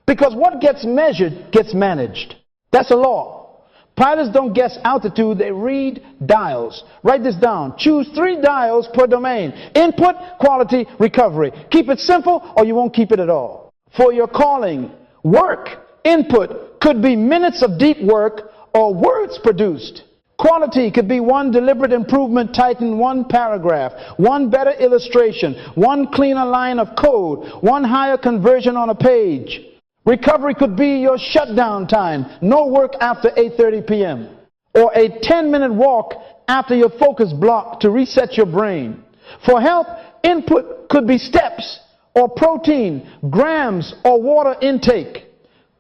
Because what gets measured gets managed. That's a law. Pilots don't guess altitude, they read dials. Write this down. Choose 3 dials per domain. Input, quality, recovery. Keep it simple or you won't keep it at all. For your calling, work Input could be minutes of deep work or words produced. Quality could be one deliberate improvement typed in one paragraph, one better illustration, one cleaner line of code, one higher conversion on a page. Recovery could be your shutdown time, no work after 8:30 p.m. or a 10-minute walk after your focus block to reset your brain. For health, input could be steps or protein, grams or water intake.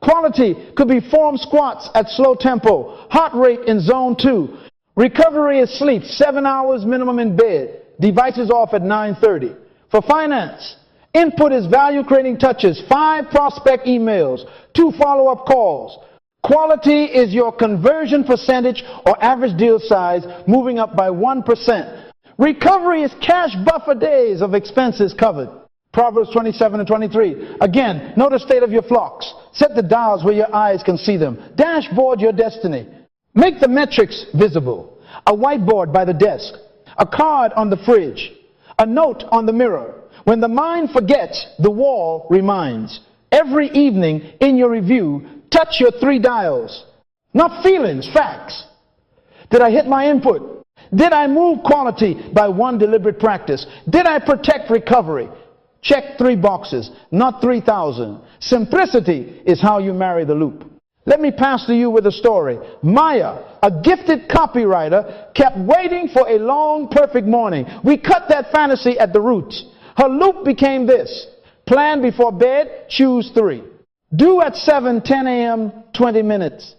Quality could be form squats at slow tempo, heart rate in zone 2. Recovery is sleep, 7 hours minimum in bed, devices off at 9:30. For finance, input is value creating touches, 5 prospect emails, 2 follow-up calls. Quality is your conversion percentage or average deal size moving up by 1%. Recovery is cash buffer days of expenses covered. Proverbs 27 and 23. Again, know the state of your flocks. Set the dials where your eyes can see them. Dashboard your destiny. Make the metrics visible. A whiteboard by the desk. A card on the fridge. A note on the mirror. When the mind forgets, the wall reminds. Every evening in your review, touch your 3 dials. Not feelings, facts. Did I hit my input? Did I move quality by 1 deliberate practice? Did I protect recovery? Check 3 boxes, not 3,000. Simplicity is how you marry the loop. Let me pass to you with a story. Maya, a gifted copywriter, kept waiting for a long, perfect morning. We cut that fantasy at the roots. Her loop became this. Plan before bed, choose 3. Do at 7:10 a.m., 20 minutes.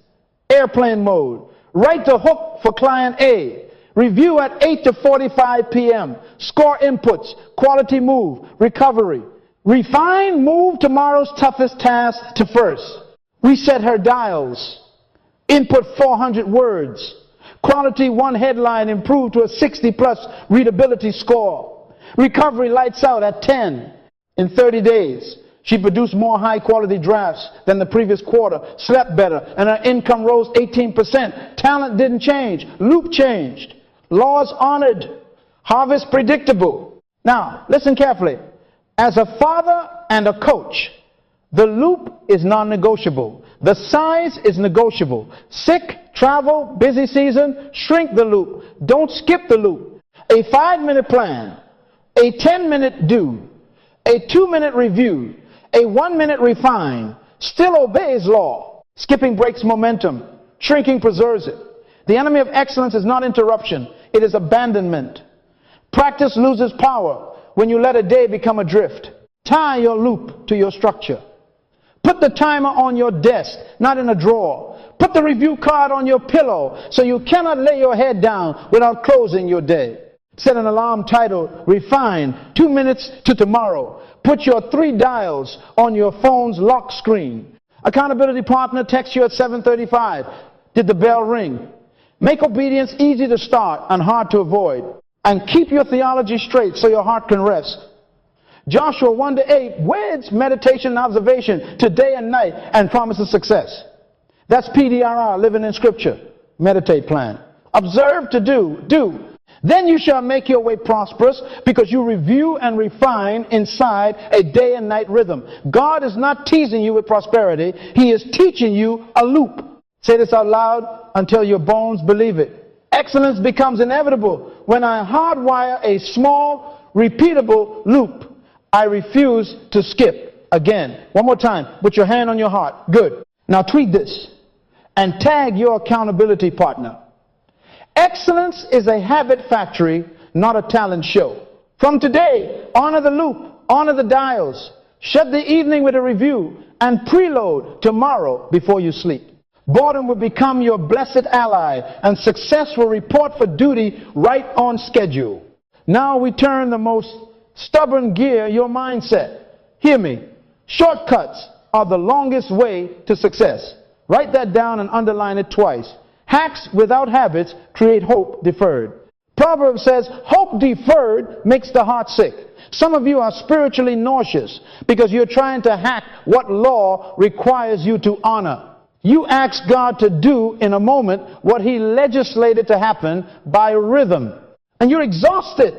Airplane mode. Write the hook for client A. Review at 8 to 45 p.m. Score inputs, quality move, recovery. Refine, move tomorrow's toughest task to first. Reset her dials. Input 400 words. Quality 1 headline improved to a 60+ readability score. Recovery lights out at 10. In 30 days, she produced more high-quality drafts than the previous quarter, slept better, and her income rose 18%. Talent didn't change. Loop changed. Laws honored, harvest predictable. Now, listen carefully. As a father and a coach, the loop is non-negotiable. The size is negotiable. Sick, travel, busy season, shrink the loop. Don't skip the loop. A 5-minute plan, a 10-minute do, a 2-minute review, a 1-minute refine, still obeys law. Skipping breaks momentum. Shrinking preserves it. The enemy of excellence is not interruption. It is abandonment. Practice loses power when you let a day become a drift. Tie your loop to your structure. Put the timer on your desk, not in a drawer. Put the review card on your pillow so you cannot lay your head down without closing your day. Set an alarm titled, Refine, 2 minutes to tomorrow. Put your 3 dials on your phone's lock screen. Accountability partner texts you at 7:35. Did the bell ring? Make obedience easy to start and hard to avoid. And keep your theology straight so your heart can rest. Joshua 1-8 weds meditation and observation to day and night and promises success. That's PDRR, living in scripture. Meditate plan. Observe to do. Then you shall make your way prosperous because you review and refine inside a day and night rhythm. God is not teasing you with prosperity. He is teaching you a loop. Say this out loud until your bones believe it. Excellence becomes inevitable when I hardwire a small, repeatable loop. I refuse to skip. Again, one more time. Put your hand on your heart. Good. Now tweet this and tag your accountability partner. Excellence is a habit factory, not a talent show. From today, honor the loop, honor the dials. Shut the evening with a review and preload tomorrow before you sleep. Boredom will become your blessed ally, and success will report for duty right on schedule. Now we turn the most stubborn gear, your mindset. Hear me. Shortcuts are the longest way to success. Write that down and underline it twice. Hacks without habits create hope deferred. Proverbs says, hope deferred makes the heart sick. Some of you are spiritually nauseous because you're trying to hack what law requires you to honor. You ask God to do in a moment what He legislated to happen by rhythm. And you're exhausted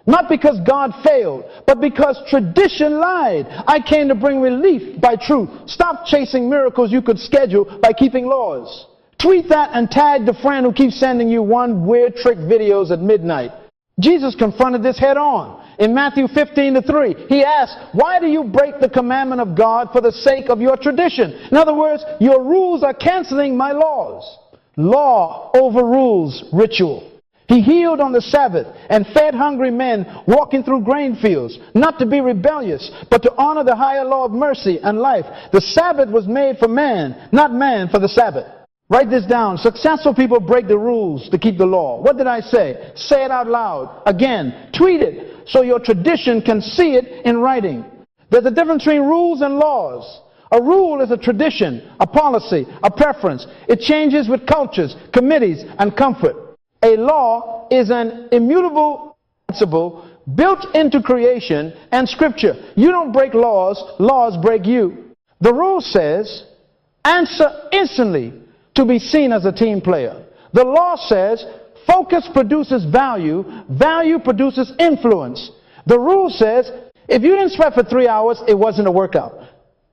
Not because God failed, but because tradition lied. I came to bring relief by truth. Stop chasing miracles you could schedule by keeping laws. Tweet that and tag the friend who keeps sending you one weird trick videos at midnight. Jesus confronted this head on. In Matthew 15:3, he asked, why do you break the commandment of God for the sake of your tradition? In other words, your rules are canceling my laws. Law overrules ritual. He healed on the Sabbath and fed hungry men walking through grain fields, not to be rebellious, but to honor the higher law of mercy and life. The Sabbath was made for man, not man for the Sabbath. Write this down. Successful people break the rules to keep the law. What did I say? Say it out loud. Again, tweet it so your tradition can see it in writing. There's a difference between rules and laws. A rule is a tradition, a policy, a preference. It changes with cultures, committees, and comfort. A law is an immutable principle built into creation and scripture. You don't break laws, laws break you. The rule says, answer instantly to be seen as a team player. The law says, focus produces value, value produces influence. The rule says, if you didn't sweat for 3 hours, it wasn't a workout.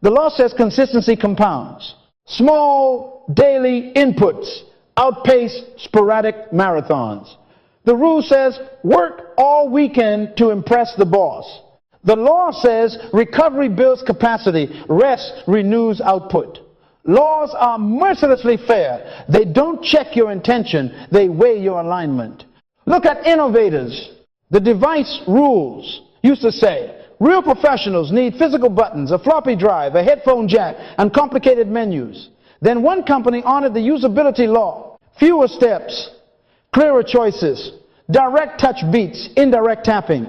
The law says consistency compounds. Small daily inputs outpace sporadic marathons. The rule says work all weekend to impress the boss. The law says recovery builds capacity, rest renews output. Laws are mercilessly fair. They don't check your intention, they weigh your alignment. Look at innovators. The device rules used to say, real professionals need physical buttons, a floppy drive, a headphone jack, and complicated menus. Then one company honored the usability law. Fewer steps, clearer choices, direct touch beats, indirect tapping.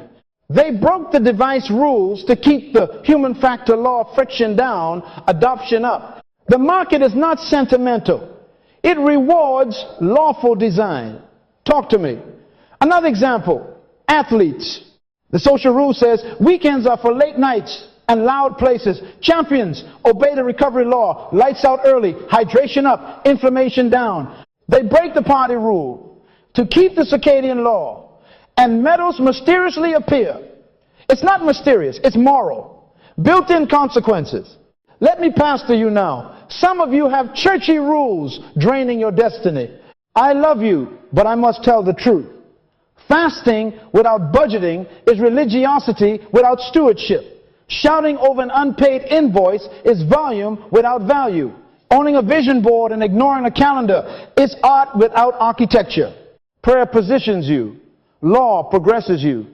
They broke the device rules to keep the human factor law of friction down, adoption up. The market is not sentimental. It rewards lawful design. Talk to me. Another example, athletes. The social rule says weekends are for late nights and loud places. Champions obey the recovery law. Lights out early, hydration up, inflammation down. They break the party rule to keep the circadian law, and medals mysteriously appear. It's not mysterious, it's moral. Built-in consequences. Let me pastor you now. Some of you have churchy rules draining your destiny. I love you, but I must tell the truth. Fasting without budgeting is religiosity without stewardship. Shouting over an unpaid invoice is volume without value. Owning a vision board and ignoring a calendar is art without architecture. Prayer positions you. Law progresses you.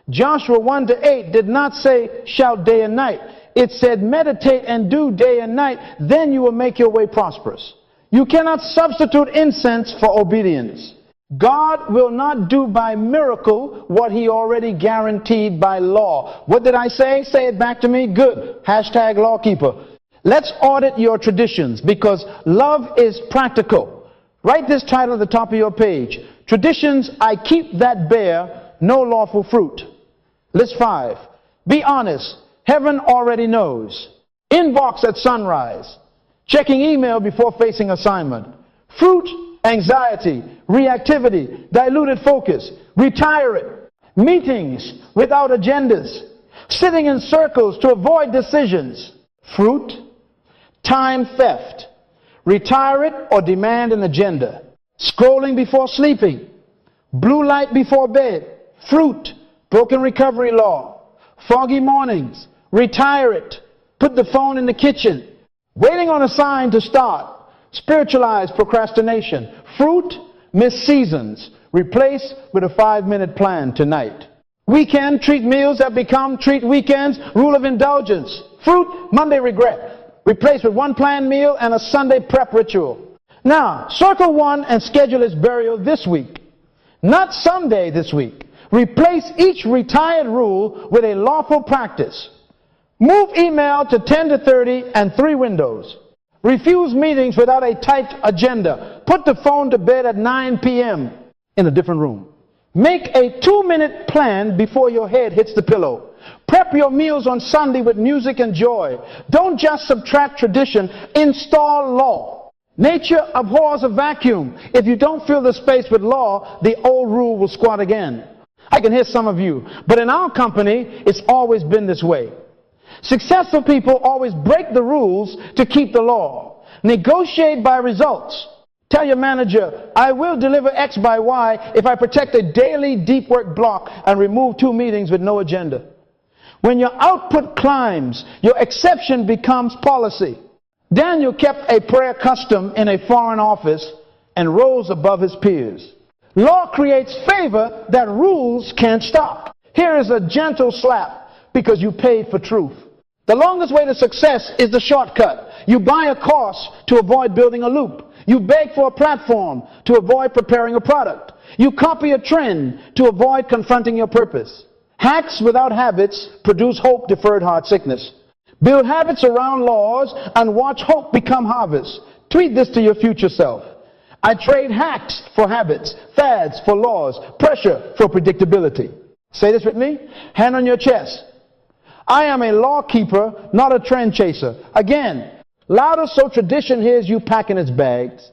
Joshua 1-8 did not say shout day and night. It said meditate and do day and night, then you will make your way prosperous. You cannot substitute incense for obedience. God will not do by miracle what he already guaranteed by law. What did I say? Say it back to me. Good. Hashtag lawkeeper. Let's audit your traditions because love is practical. Write this title at the top of your page. Traditions I keep that bear no lawful fruit. List 5. Be honest. Heaven already knows. Inbox at sunrise. Checking email before facing assignment. Fruit, anxiety, reactivity, diluted focus. Retire it. Meetings without agendas. Sitting in circles to avoid decisions. Fruit, time theft. Retire it or demand an agenda. Scrolling before sleeping. Blue light before bed. Fruit, broken recovery law. Foggy mornings. Retire it. Put the phone in the kitchen. Waiting on a sign to start. Spiritualized procrastination. Fruit, missed seasons. Replace with a 5-minute plan tonight. Weekend, treat meals that become treat weekends. Rule of indulgence. Fruit, Monday regret. Replace with one planned meal and a Sunday prep ritual. Now, circle one and schedule its burial this week. Not someday this week. Replace each retired rule with a lawful practice. Move email to 10 to 30 and 3 windows. Refuse meetings without a typed agenda. Put the phone to bed at 9 p.m. in a different room. Make a 2-minute plan before your head hits the pillow. Prep your meals on Sunday with music and joy. Don't just subtract tradition, install law. Nature abhors a vacuum. If you don't fill the space with law, the old rule will squat again. I can hear some of you. But in our company, it's always been this way. Successful people always break the rules to keep the law. Negotiate by results. Tell your manager, I will deliver X by Y if I protect a daily deep work block and remove 2 meetings with no agenda. When your output climbs, your exception becomes policy. Daniel kept a prayer custom in a foreign office and rose above his peers. Law creates favor that rules can't stop. Here is a gentle slap because you paid for truth. The longest way to success is the shortcut. You buy a course to avoid building a loop. You beg for a platform to avoid preparing a product. You copy a trend to avoid confronting your purpose. Hacks without habits produce hope, deferred heart sickness. Build habits around laws and watch hope become harvest. Tweet this to your future self. I trade hacks for habits, fads for laws, pressure for predictability. Say this with me. Hand on your chest. I am a law keeper, not a trend chaser. Again, louder so tradition hears you packing its bags.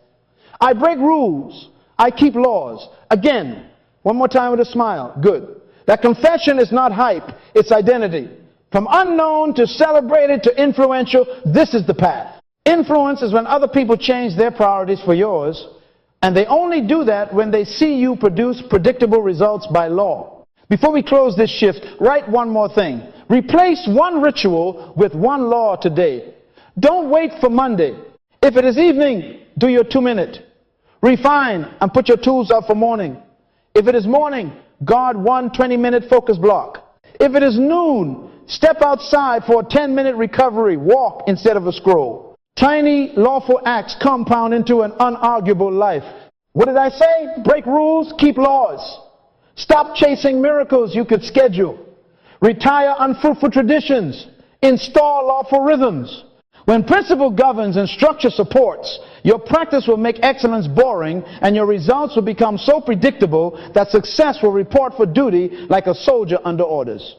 I break rules. I keep laws. Again, one more time with a smile. Good. That confession is not hype, it's identity. From unknown to celebrated to influential, this is the path. Influence is when other people change their priorities for yours, and they only do that when they see you produce predictable results by law. Before we close this shift, write one more thing. Replace one ritual with one law today. Don't wait for Monday. If it is evening, do your 2-minute. Refine and put your tools up for morning. If it is morning, guard one 20-minute focus block. If it is noon, step outside for a 10-minute recovery. Walk instead of a scroll. Tiny lawful acts compound into an unarguable life. What did I say? Break rules, keep laws. Stop chasing miracles you could schedule. Retire unfruitful traditions. Install lawful rhythms. When principle governs and structure supports, your practice will make excellence boring and your results will become so predictable that success will report for duty like a soldier under orders.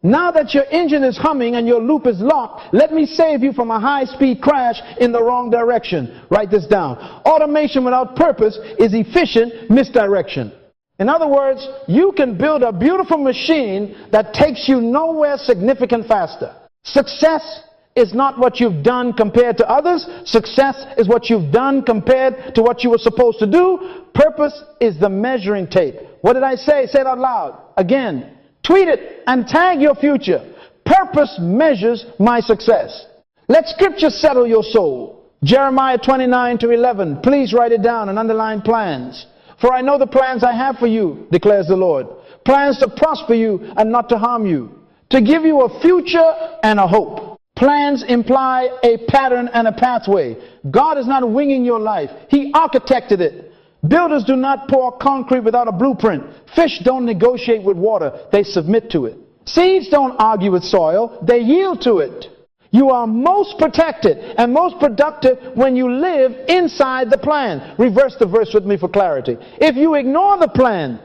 Now that your engine is humming and your loop is locked, let me save you from a high-speed crash in the wrong direction. Write this down. Automation without purpose is efficient misdirection. In other words, you can build a beautiful machine that takes you nowhere significant faster. Success is not what you've done compared to others. Success is what you've done compared to what you were supposed to do. Purpose is the measuring tape. What did I say? Say it out loud. Again. Tweet it and tag your future. Purpose measures my success. Let Scripture settle your soul. Jeremiah 29:11. Please write it down and underline plans. For I know the plans I have for you, declares the Lord. Plans to prosper you and not to harm you. To give you a future and a hope. Plans imply a pattern and a pathway. God is not winging your life. He architected it. Builders do not pour concrete without a blueprint. Fish don't negotiate with water. They submit to it. Seeds don't argue with soil. They yield to it. You are most protected and most productive when you live inside the plan. Reverse the verse with me for clarity. If you ignore the plan,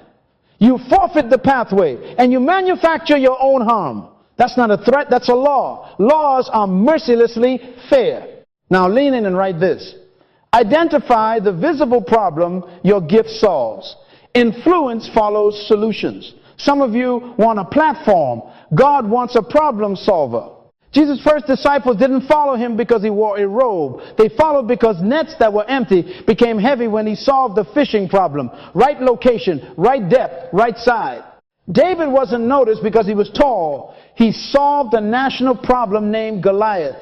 you forfeit the pathway and you manufacture your own harm. That's not a threat, that's a law. Laws are mercilessly fair. Now lean in and write this. Identify the visible problem your gift solves. Influence follows solutions. Some of you want a platform. God wants a problem solver. Jesus' first disciples didn't follow him because he wore a robe. They followed because nets that were empty became heavy when he solved the fishing problem. Right location, right depth, right side. David wasn't noticed because he was tall. He solved a national problem named Goliath.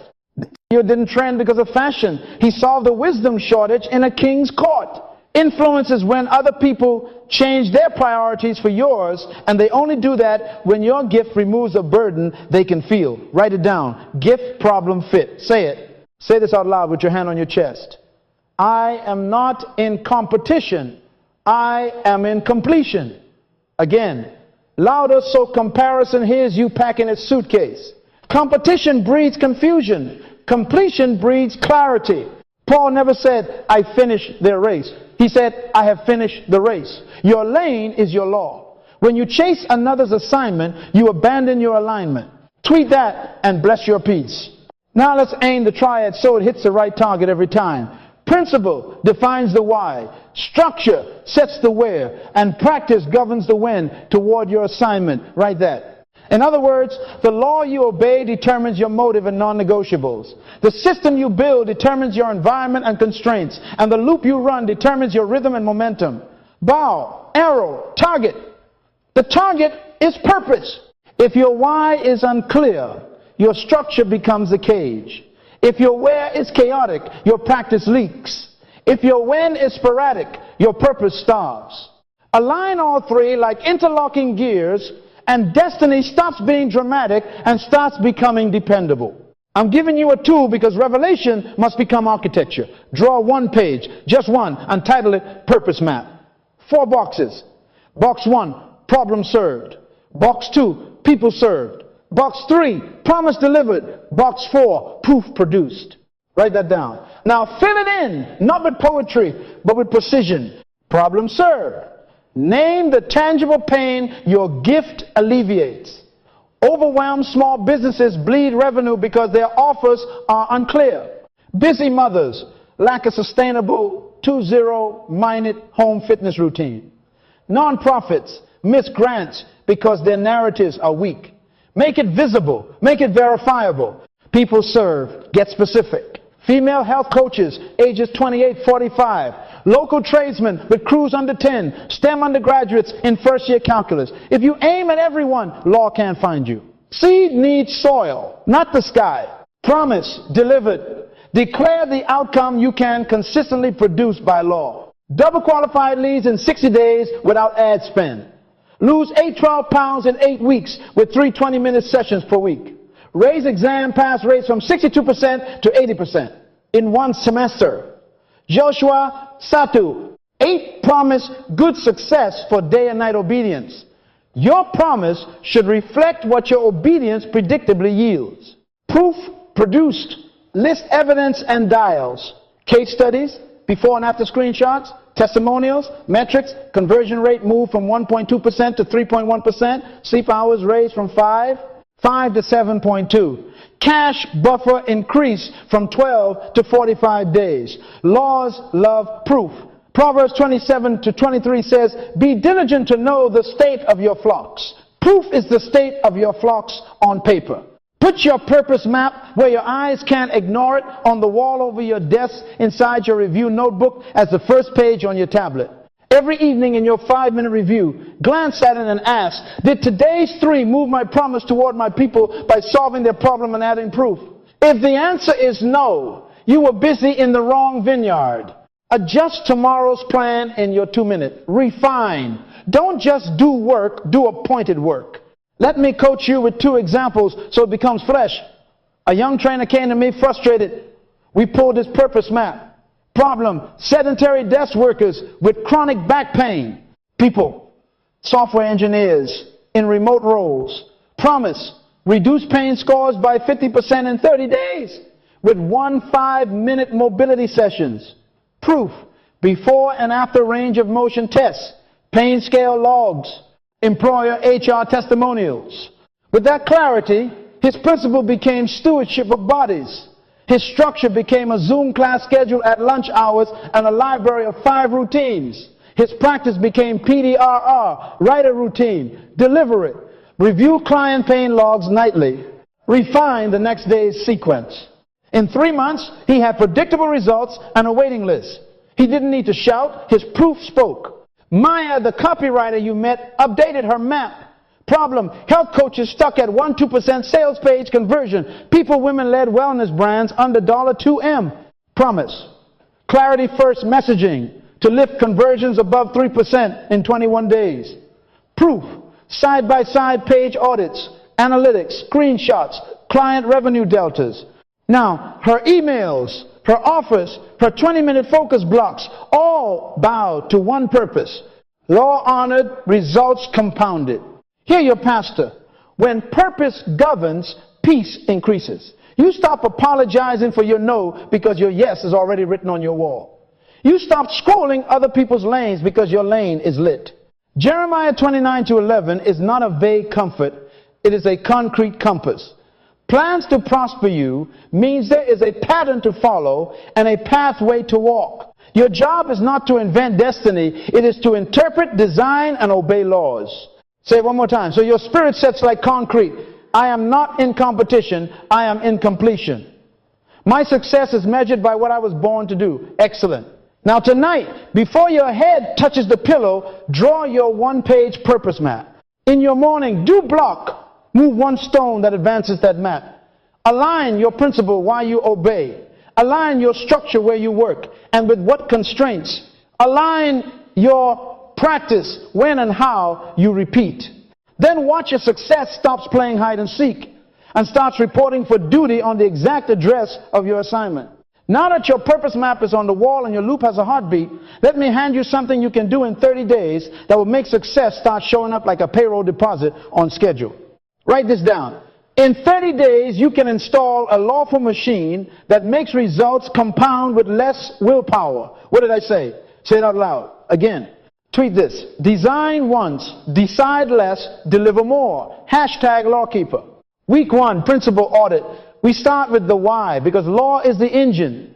You didn't trend because of fashion. He solved a wisdom shortage in a king's court. Influence is when other people change their priorities for yours, and they only do that when your gift removes a burden they can feel. Write it down. Gift, problem, fit. Say it. Say this out loud with your hand on your chest. I am not in competition. I am in completion. Again. Louder so comparison hears you packing its suitcase. Competition breeds confusion. Completion breeds clarity. Paul never said, I finished their race. He said, I have finished the race. Your lane is your law. When you chase another's assignment, you abandon your alignment. Tweet that and bless your peace. Now let's aim the triad so it hits the right target every time. Principle defines the why. Structure sets the where. And practice governs the when toward your assignment. Write that. In other words, the law you obey determines your motive and non-negotiables. The system you build determines your environment and constraints. And the loop you run determines your rhythm and momentum. Bow, arrow, target. The target is purpose. If your why is unclear, your structure becomes a cage. If your where is chaotic, your practice leaks. If your when is sporadic, your purpose starves. Align all three like interlocking gears, and destiny stops being dramatic and starts becoming dependable. I'm giving you a tool because revelation must become architecture. Draw one page, just one, and title it Purpose Map. 4 boxes. Box 1, problem served. Box 2, people served. Box 3, promise delivered. Box 4, proof produced. Write that down. Now fill it in, not with poetry, but with precision. Problem served. Name the tangible pain your gift alleviates. Overwhelmed small businesses bleed revenue because their offers are unclear. Busy mothers lack a sustainable 20-minded home fitness routine. Nonprofits miss grants because their narratives are weak. Make it visible. Make it verifiable. People serve. Get specific. Female health coaches, ages 28-45. Local tradesmen with crews under 10. STEM undergraduates in first-year calculus. If you aim at everyone, law can't find you. Seed needs soil, not the sky. Promise delivered. Declare the outcome you can consistently produce by law. Double qualified leads in 60 days without ad spend. Lose 12 pounds in 8 weeks with 3 20-minute sessions per week. Raise exam pass rates from 62% to 80% in 1 semester. Joshua Satu, 8 promise good success for day and night obedience. Your promise should reflect what your obedience predictably yields. Proof produced. List evidence and dials. Case studies, before and after screenshots, testimonials, metrics, conversion rate moved from 1.2% to 3.1%, sleep hours raised from 5 to 7.2. Cash buffer increased from 12 to 45 days. Laws love proof. Proverbs 27-23 says, be diligent to know the state of your flocks. Proof is the state of your flocks on paper. Put your purpose map where your eyes can't ignore it on the wall over your desk inside your review notebook as the first page on your tablet. Every evening in your 5-minute review, glance at it and ask, did today's 3 move my promise toward my people by solving their problem and adding proof? If the answer is no, you were busy in the wrong vineyard. Adjust tomorrow's plan in your 2-minute. Refine. Don't just do work, do appointed work. Let me coach you with 2 examples so it becomes flesh. A young trainer came to me frustrated. We pulled his purpose map. Problem, sedentary desk workers with chronic back pain. People, software engineers in remote roles. Promise, reduce pain scores by 50% in 30 days with 1 5-minute mobility sessions. Proof, before and after range of motion tests, pain scale logs, employer HR testimonials. With that clarity, his principle became stewardship of bodies. His structure became a Zoom class schedule at lunch hours and a library of 5 routines. His practice became PDRR, write a routine, deliver it, review client pain logs nightly, refine the next day's sequence. In 3 months, he had predictable results and a waiting list. He didn't need to shout, his proof spoke. Maya, the copywriter you met, updated her map. Problem, health coaches stuck at 1-2% sales page conversion. People, women-led wellness brands under $2M. Promise, clarity first messaging to lift conversions above 3% in 21 days. Proof, side-by-side page audits, analytics, screenshots, client revenue deltas. Now, her emails, her offers, her 20-minute focus blocks, all bow to one purpose. Law honored, results compounded. Hear your pastor. When purpose governs, peace increases. You stop apologizing for your no because your yes is already written on your wall. You stop scrolling other people's lanes because your lane is lit. Jeremiah 29-11 is not a vague comfort. It is a concrete compass. Plans to prosper you means there is a pattern to follow and a pathway to walk. Your job is not to invent destiny. It is to interpret, design, and obey laws. Say it one more time. So your spirit sets like concrete. I am not in competition. I am in completion. My success is measured by what I was born to do. Excellent. Now tonight, before your head touches the pillow, draw your one-page purpose map. In your morning, do block. Move one stone that advances that map. Align your principle while you obey. Align your structure where you work and with what constraints. Align your practice when and how you repeat. Then watch your success stops playing hide and seek and starts reporting for duty on the exact address of your assignment. Now that your purpose map is on the wall and your loop has a heartbeat, let me hand you something you can do in 30 days that will make success start showing up like a payroll deposit on schedule. Write this down. In 30 days, you can install a lawful machine that makes results compound with less willpower. What did I say? Say it out loud. Again. Tweet this. Design once, decide less, deliver more. Hashtag lawkeeper. Week 1, principle audit. We start with the why because law is the engine.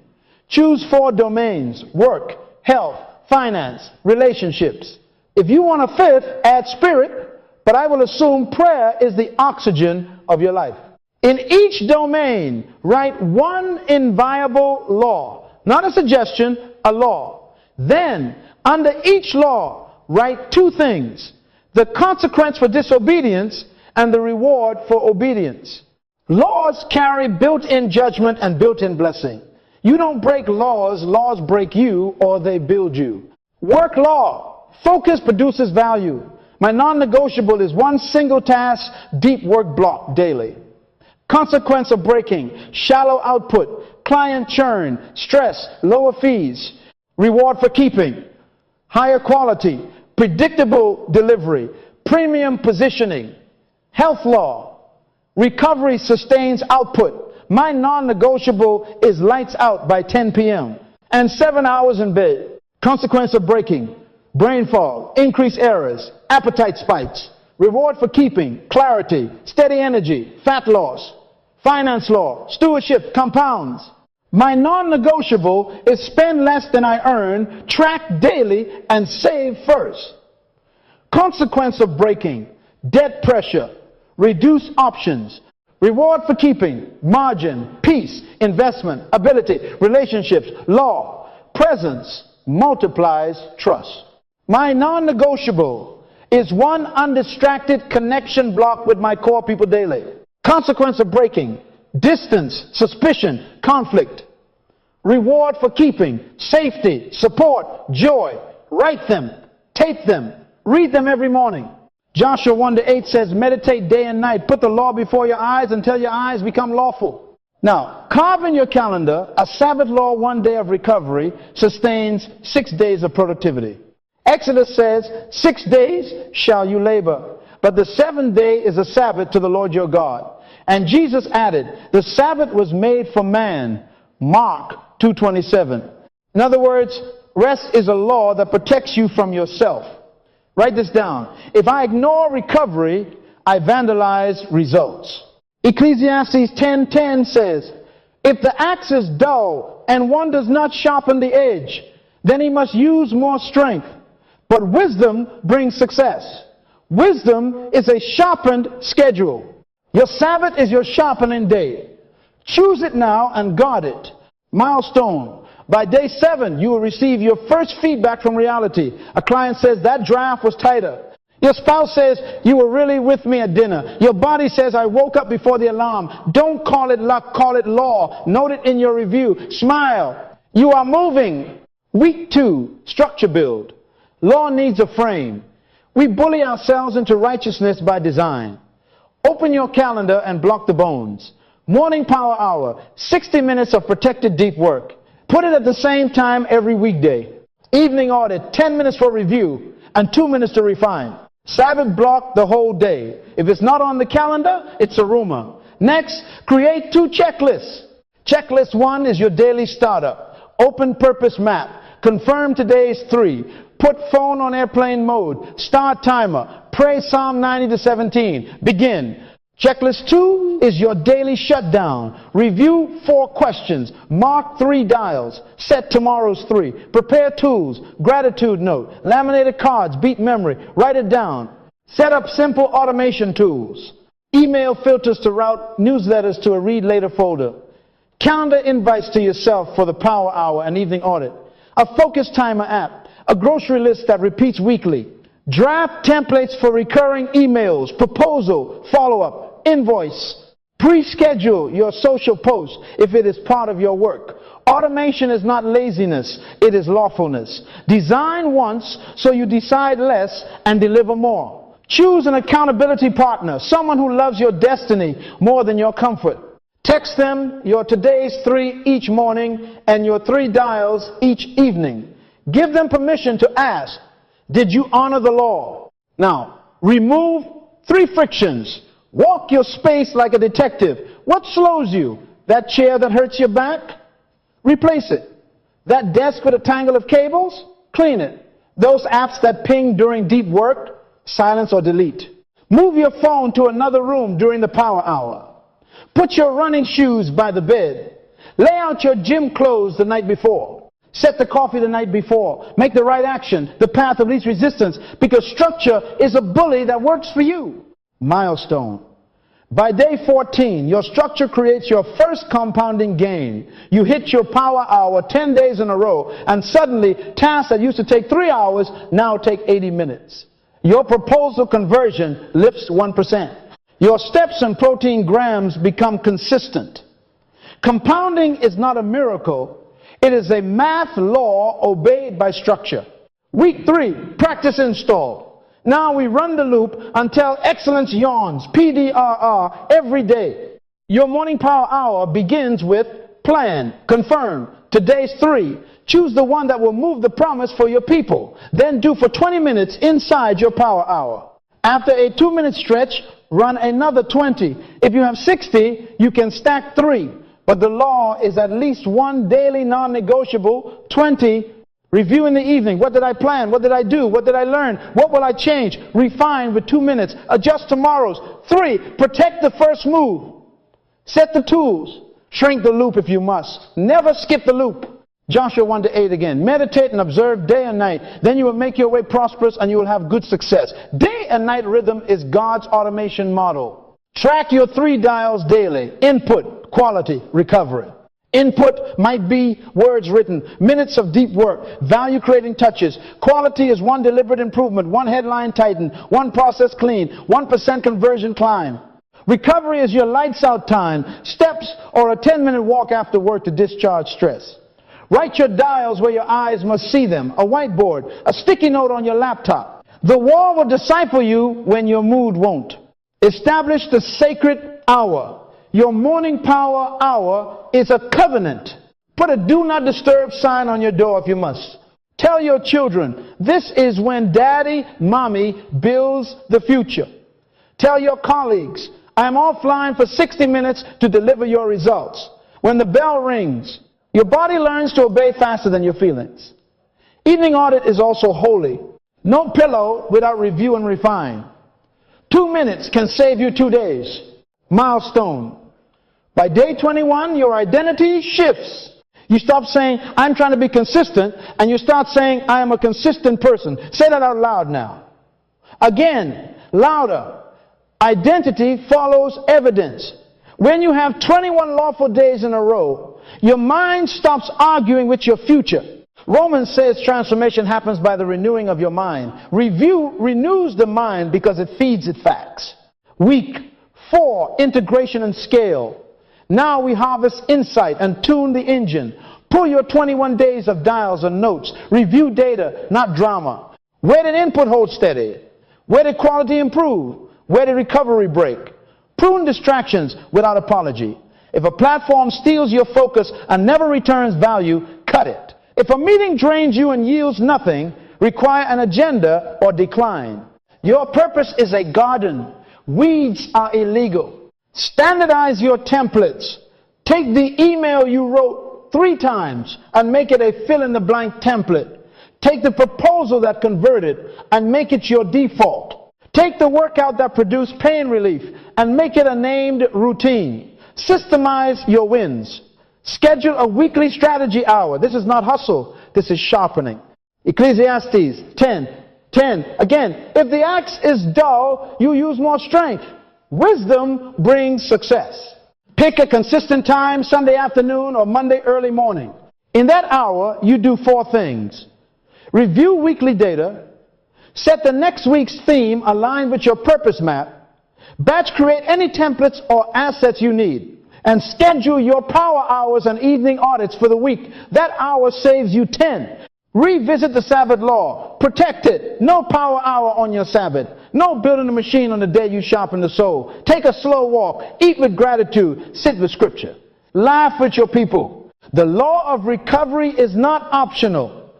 Choose 4 domains: work, health, finance, relationships. If you want a 5th, add spirit. But I will assume prayer is the oxygen of your life. In each domain, write one inviolable law. Not a suggestion, a law. Then, under each law, write 2 things: the consequence for disobedience and the reward for obedience. Laws carry built-in judgment and built-in blessing. You don't break laws, laws break you, or they build you. Work law. Focus produces value. My non-negotiable is one single task, deep work block daily. Consequence of breaking: shallow output, client churn, stress, lower fees. Reward for keeping: higher quality, predictable delivery, premium positioning. Health law: recovery sustains output. My non-negotiable is lights out by 10 p.m. and 7 hours in bed. Consequence of breaking: brain fog, increased errors, appetite spikes. Reward for keeping: clarity, steady energy, fat loss. Finance law: stewardship compounds. My non-negotiable is spend less than I earn, track daily, and save first. Consequence of breaking: debt pressure, reduce options. Reward for keeping: margin, peace, investment, ability, relationships, law. Presence multiplies trust. My non-negotiable is one undistracted connection block with my core people daily. Consequence of breaking: distance, suspicion, conflict. Reward for keeping: safety, support, joy. Write them, tape them, read them every morning. Joshua 1:8 says, meditate day and night. Put the law before your eyes until your eyes become lawful. Now, carve in your calendar a Sabbath law: 1 day of recovery sustains 6 days of productivity. Exodus says, 6 days shall you labor, but the 7th day is a Sabbath to the Lord your God. And Jesus added, the Sabbath was made for man. Mark 2:27. In other words, rest is a law that protects you from yourself. Write this down. If I ignore recovery, I vandalize results. Ecclesiastes 10:10 says, if the axe is dull and one does not sharpen the edge, then he must use more strength. But wisdom brings success. Wisdom is a sharpened schedule. Your Sabbath is your sharpening day. Choose it now and guard it. Milestone: by day 7, you will receive your first feedback from reality. A client says, that draft was tighter. Your spouse says, you were really with me at dinner. Your body says, I woke up before the alarm. Don't call it luck, call it law. Note it in your review. Smile. You are moving. Week 2, structure build. Law needs a frame. We bully ourselves into righteousness by design. Open your calendar and block the bones. Morning power hour, 60 minutes of protected deep work. Put it at the same time every weekday. Evening audit, 10 minutes for review and 2 minutes to refine. Sabbath block the whole day. If it's not on the calendar, it's a rumor. Next, create 2 checklists. Checklist 1 is your daily startup. Open purpose map. Confirm today's 3. Put phone on airplane mode. Start timer. Pray Psalm 90 to 17. Begin. Checklist 2 is your daily shutdown. Review 4 questions. Mark 3 dials. Set tomorrow's 3. Prepare tools. Gratitude note. Laminated cards. Beat memory. Write it down. Set up simple automation tools. Email filters to route newsletters to a read later folder. Calendar invites to yourself for the power hour and evening audit. A focus timer app. A grocery list that repeats weekly. Draft templates for recurring emails, proposal, follow-up, invoice. Pre-schedule your social posts if it is part of your work. Automation is not laziness, it is lawfulness. Design once so you decide less and deliver more. Choose an accountability partner, someone who loves your destiny more than your comfort. Text them your today's 3 each morning and your 3 dials each evening. Give them permission to ask, did you honor the law? Now, remove 3 frictions. Walk your space like a detective. What slows you? That chair that hurts your back? Replace it. That desk with a tangle of cables? Clean it. Those apps that ping during deep work? Silence or delete. Move your phone to another room during the power hour. Put your running shoes by the bed. Lay out your gym clothes the night before. Set the coffee the night before. Make the right action the path of least resistance, because structure is a bully that works for you. Milestone. By day 14, your structure creates your first compounding gain. You hit your power hour 10 days in a row, and suddenly tasks that used to take 3 hours now take 80 minutes. Your proposal conversion lifts 1%. Your steps and protein grams become consistent. Compounding is not a miracle. It is a math law obeyed by structure. Week 3, practice install. Now we run the loop until excellence yawns, PDRR, every day. Your morning power hour begins with plan, confirm. Today's 3. Choose the one that will move the promise for your people. Then do for 20 minutes inside your power hour. After a 2-minute stretch, run another 20. If you have 60, you can stack 3. But the law is at least 1 daily non-negotiable, 20. Review in the evening. What did I plan? What did I do? What did I learn? What will I change? Refine with 2 minutes. Adjust tomorrow's. 3. Protect the first move. Set the tools. Shrink the loop if you must. Never skip the loop. Joshua 1-8 again. Meditate and observe day and night. Then you will make your way prosperous and you will have good success. Day and night rhythm is God's automation model. Track your 3 dials daily. Input, quality, recovery. Input might be words written, minutes of deep work, value-creating touches. Quality is 1 deliberate improvement, 1 headline tighten, 1 process clean, 1% conversion climb. Recovery is your lights out time, steps or a 10-minute walk after work to discharge stress. Write your dials where your eyes must see them, a whiteboard, a sticky note on your laptop. The wall will disciple you when your mood won't. Establish the sacred hour. Your morning power hour is a covenant. Put a do not disturb sign on your door if you must. Tell your children, this is when daddy, mommy builds the future. Tell your colleagues, I'm offline for 60 minutes to deliver your results. When the bell rings, your body learns to obey faster than your feelings. Evening audit is also holy. No pillow without review and refine. 2 minutes can save you 2 days. Milestone. By day 21, your identity shifts. You stop saying, I'm trying to be consistent, and you start saying, I am a consistent person. Say that out loud now. Again, louder. Identity follows evidence. When you have 21 lawful days in a row, your mind stops arguing with your future. Romans says transformation happens by the renewing of your mind. Review renews the mind because it feeds it facts. Week 4, integration and scale. Now we harvest insight and tune the engine. Pull your 21 days of dials and notes. Review data, not drama. Where did input hold steady? Where did quality improve? Where did recovery break? Prune distractions without apology. If a platform steals your focus and never returns value, cut it. If a meeting drains you and yields nothing, require an agenda or decline. Your purpose is a garden. Weeds are illegal. Standardize your templates. Take the email you wrote 3 times and make it a fill-in-the-blank template. Take the proposal that converted and make it your default. Take the workout that produced pain relief and make it a named routine. Systemize your wins. Schedule a weekly strategy hour. This is not hustle. This is sharpening. Ecclesiastes 10:10. Again, if the axe is dull, you use more strength. Wisdom brings success. Pick a consistent time, Sunday afternoon or Monday early morning. In that hour, you do 4 things. Review weekly data. Set the next week's theme aligned with your purpose map. Batch create any templates or assets you need. And schedule your power hours and evening audits for the week. That hour saves you 10. Revisit the Sabbath law. Protect it. No power hour on your Sabbath. No building a machine on the day you sharpen the soul. Take a slow walk. Eat with gratitude. Sit with scripture. Laugh with your people. The law of recovery is not optional.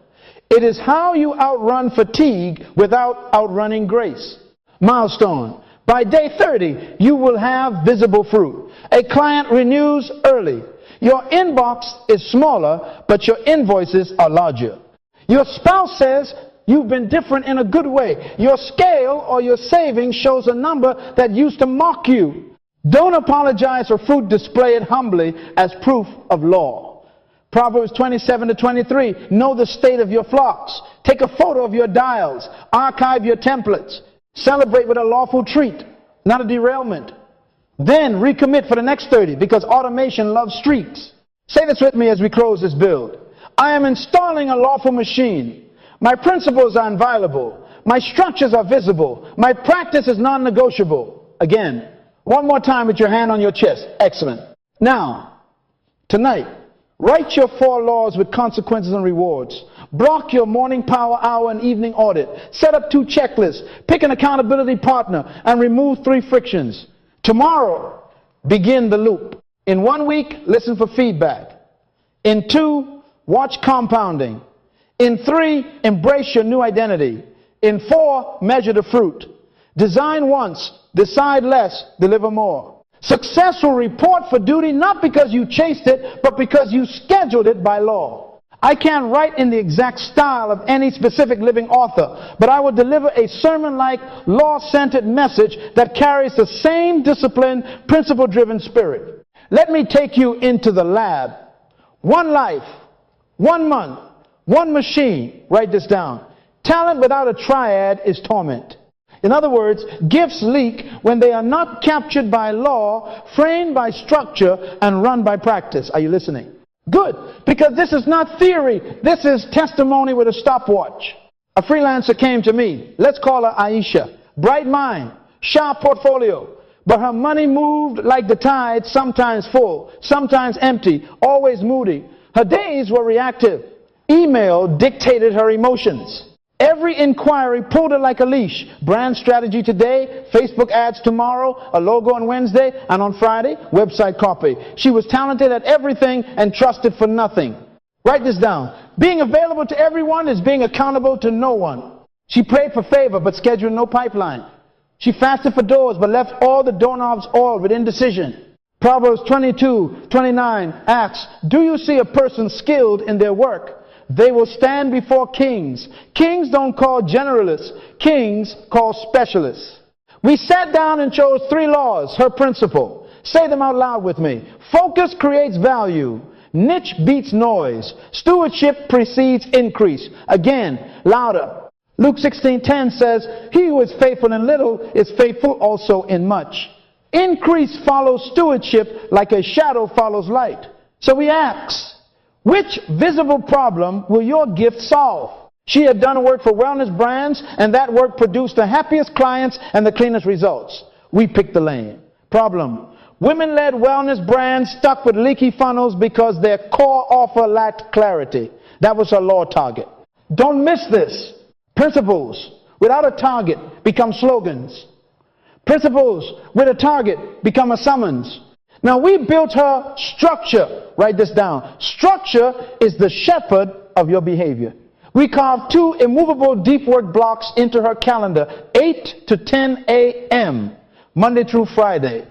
It is how you outrun fatigue without outrunning grace. Milestone. By day 30, you will have visible fruit. A client renews early. Your inbox is smaller, but your invoices are larger. Your spouse says you've been different in a good way. Your scale or your savings shows a number that used to mock you. Don't apologize for fruit. Display it humbly as proof of law. Proverbs 27:23. Know the state of your flocks. Take a photo of your dials. Archive your templates. Celebrate with a lawful treat, not a derailment. Then recommit for the next 30 because automation loves streaks. Say this with me as we close this build. I am installing a lawful machine. My principles are inviolable. My structures are visible. My practice is non-negotiable. Again, one more time with your hand on your chest. Excellent. Now, tonight, write your 4 laws with consequences and rewards. Block your morning power hour and evening audit. Set up 2 checklists. Pick an accountability partner and remove 3 frictions. Tomorrow, begin the loop. In 1 week, listen for feedback. In 2, watch compounding. In 3, embrace your new identity. In 4, measure the fruit. Design once, decide less, deliver more. Success will report for duty not because you chased it, but because you scheduled it by law. I can't write in the exact style of any specific living author, but I will deliver a sermon-like, law-centered message that carries the same disciplined, principle-driven spirit. Let me take you into the lab. 1 life, 1 month, 1 machine. Write this down. Talent without a triad is torment. In other words, gifts leak when they are not captured by law, framed by structure, and run by practice. Are you listening? Good, because this is not theory. This is testimony with a stopwatch. A freelancer came to me. Let's call her Aisha. Bright mind, sharp portfolio. But her money moved like the tide, sometimes full, sometimes empty, always moody. Her days were reactive. Email dictated her emotions. Every inquiry pulled her like a leash. Brand strategy today, Facebook ads tomorrow, a logo on Wednesday, and on Friday, website copy. She was talented at everything and trusted for nothing. Write this down. Being available to everyone is being accountable to no one. She prayed for favor but scheduled no pipeline. She fasted for doors but left all the doorknobs oiled with indecision. Proverbs 22:29 asks, do you see a person skilled in their work? They will stand before kings. Kings don't call generalists. Kings call specialists. We sat down and chose 3 laws, her principle. Say them out loud with me. Focus creates value. Niche beats noise. Stewardship precedes increase. Again, louder. Luke 16:10 says, he who is faithful in little is faithful also in much. Increase follows stewardship like a shadow follows light. So we ask, which visible problem will your gift solve? She had done work for wellness brands, and that work produced the happiest clients and the cleanest results. We picked the lane. Problem: women-led wellness brands stuck with leaky funnels because their core offer lacked clarity. That was her law target. Don't miss this. Principles without a target become slogans. Principles with a target become a summons. Now we built her structure. Write this down. Structure is the shepherd of your behavior. We carved 2 immovable deep work blocks into her calendar, 8 to 10 a.m., Monday through Friday.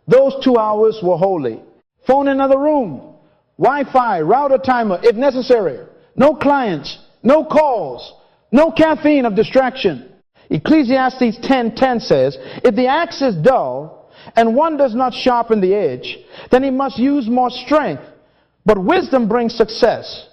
Those 2 hours were holy. Phone in another room. Wi-Fi, router timer if necessary. No clients, no calls, no caffeine of distraction. Ecclesiastes 10:10 says, if the axe is dull and one does not sharpen the edge, then he must use more strength. But wisdom brings success.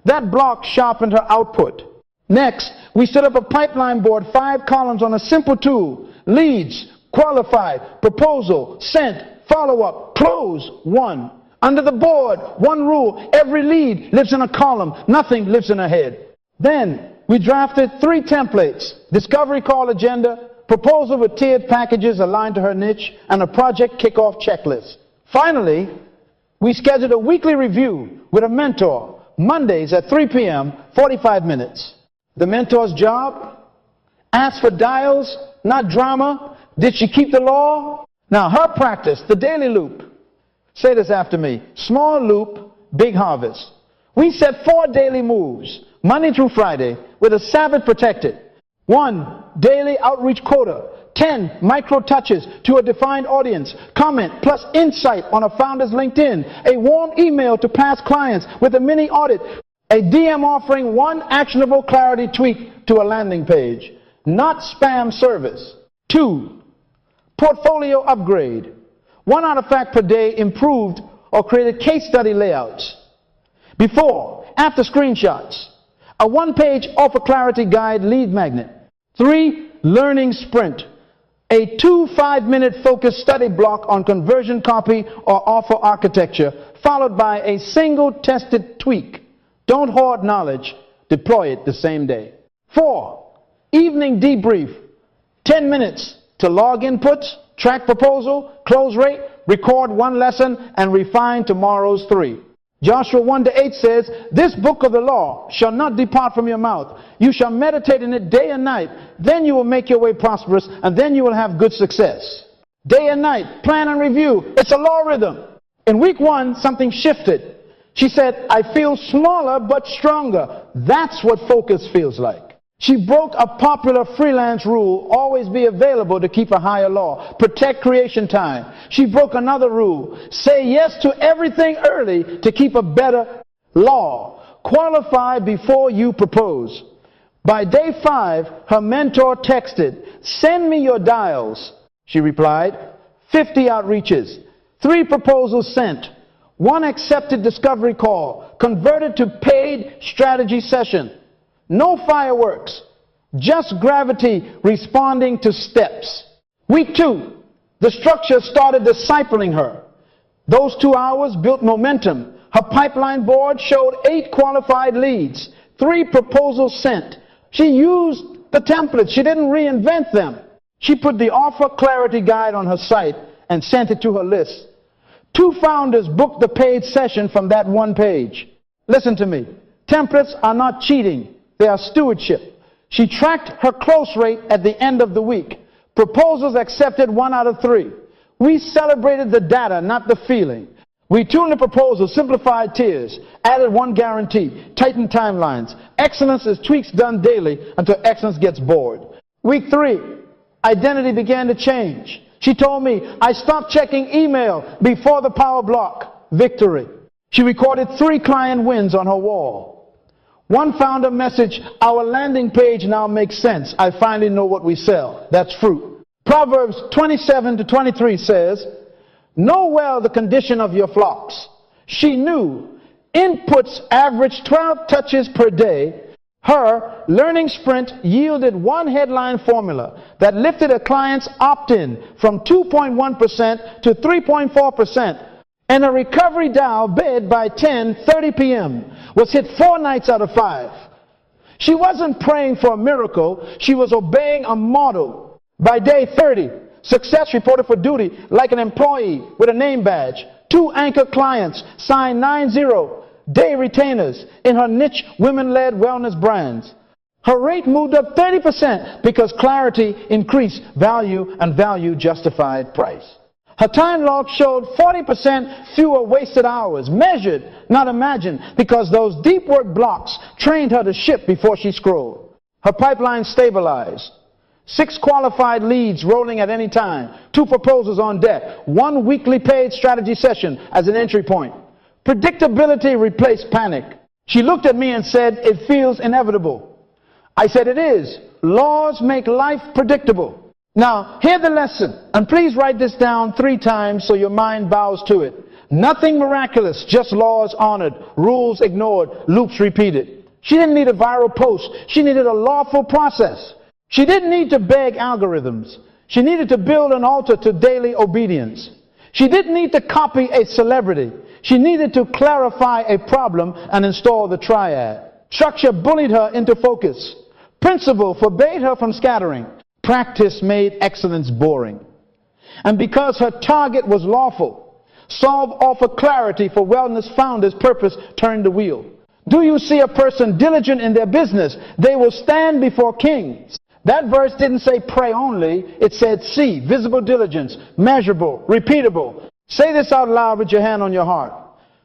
That block sharpened her output. Next, we set up a pipeline board, 5 columns on a simple tool. Leads, qualified, proposal, sent, follow-up, close, 1. Under the board, 1 rule, every lead lives in a column, nothing lives in a head. Then, we drafted 3 templates: discovery call agenda, proposal with tiered packages aligned to her niche, and a project kickoff checklist. Finally, we scheduled a weekly review with a mentor, Mondays at 3 p.m., 45 minutes. The mentor's job? Ask for dials, not drama. Did she keep the law? Now, her practice, the daily loop. Say this after me. Small loop, big harvest. We set 4 daily moves, Monday through Friday, with a Sabbath protected. 1, daily outreach quota. 10, micro touches to a defined audience. Comment plus insight on a founder's LinkedIn. A warm email to past clients with a mini audit. A DM offering 1 actionable clarity tweak to a landing page. Not spam service. 2, portfolio upgrade. 1 artifact per day improved or created case study layouts. Before, after screenshots. A 1-page offer clarity guide lead magnet. 3, learning sprint. A 2 5-minute focused study block on conversion copy or offer architecture, followed by a single tested tweak. Don't hoard knowledge, deploy it the same day. 4, evening debrief. 10 minutes to log inputs, track proposal, close rate, record 1 lesson, and refine tomorrow's 3. Joshua 1:8 says, this book of the law shall not depart from your mouth. You shall meditate in it day and night. Then you will make your way prosperous, and then you will have good success. Day and night, plan and review. It's a law rhythm. In week 1, something shifted. She said, I feel smaller but stronger. That's what focus feels like. She broke a popular freelance rule, always be available to keep a higher law. Protect creation time. She broke another rule, say yes to everything early to keep a better law. Qualify before you propose. By day 5, her mentor texted, send me your dials. She replied, 50 outreaches, 3 proposals sent, 1 accepted discovery call, converted to paid strategy session. No fireworks, just gravity responding to steps. Week 2, the structure started discipling her. Those 2 hours built momentum. Her pipeline board showed 8 qualified leads, 3 proposals sent. She used the templates. She didn't reinvent them. She put the offer clarity guide on her site and sent it to her list. 2 founders booked the paid session from that 1 page. Listen to me. Templates are not cheating. They are stewardship. She tracked her close rate at the end of the week. Proposals accepted 1 out of 3. We celebrated the data, not the feeling. We tuned the proposal, simplified tiers, added 1 guarantee, tightened timelines. Excellence is tweaks done daily until excellence gets bored. Week 3, identity began to change. She told me, I stopped checking email before the power block. Victory. She recorded 3 client wins on her wall. 1 founder message, our landing page now makes sense. I finally know what we sell. That's fruit. Proverbs 27-23 says, know well the condition of your flocks. She knew inputs average 12 touches per day. Her learning sprint yielded 1 headline formula that lifted a client's opt-in from 2.1% to 3.4%. And a recovery dial bid by 10:30 p.m. was hit 4 nights out of 5. She wasn't praying for a miracle. She was obeying a model. By day 30, success reported for duty like an employee with a name badge. 2 anchor clients signed 90-day retainers in her niche women-led wellness brands. Her rate moved up 30% because clarity increased value and value justified price. Her time log showed 40% fewer wasted hours, measured, not imagined, because those deep work blocks trained her to ship before she scrolled. Her pipeline stabilized. 6 qualified leads rolling at any time, 2 proposals on deck, 1 weekly paid strategy session as an entry point. Predictability replaced panic. She looked at me and said, it feels inevitable. I said it is. Laws make life predictable. Now, hear the lesson, and please write this down 3 times so your mind bows to it. Nothing miraculous, just laws honored, rules ignored, loops repeated. She didn't need a viral post. She needed a lawful process. She didn't need to beg algorithms. She needed to build an altar to daily obedience. She didn't need to copy a celebrity. She needed to clarify a problem and install the triad. Structure bullied her into focus. Principle forbade her from scattering. Practice made excellence boring. And because her target was lawful, solve offered clarity for wellness founders' purpose turned the wheel. Do you see a person diligent in their business? They will stand before kings. That verse didn't say pray only. It said see, visible diligence, measurable, repeatable. Say this out loud with your hand on your heart.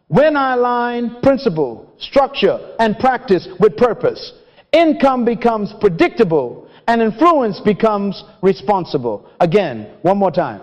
When I align principle, structure, and practice with purpose, income becomes predictable and influence becomes responsible. Again, one more time.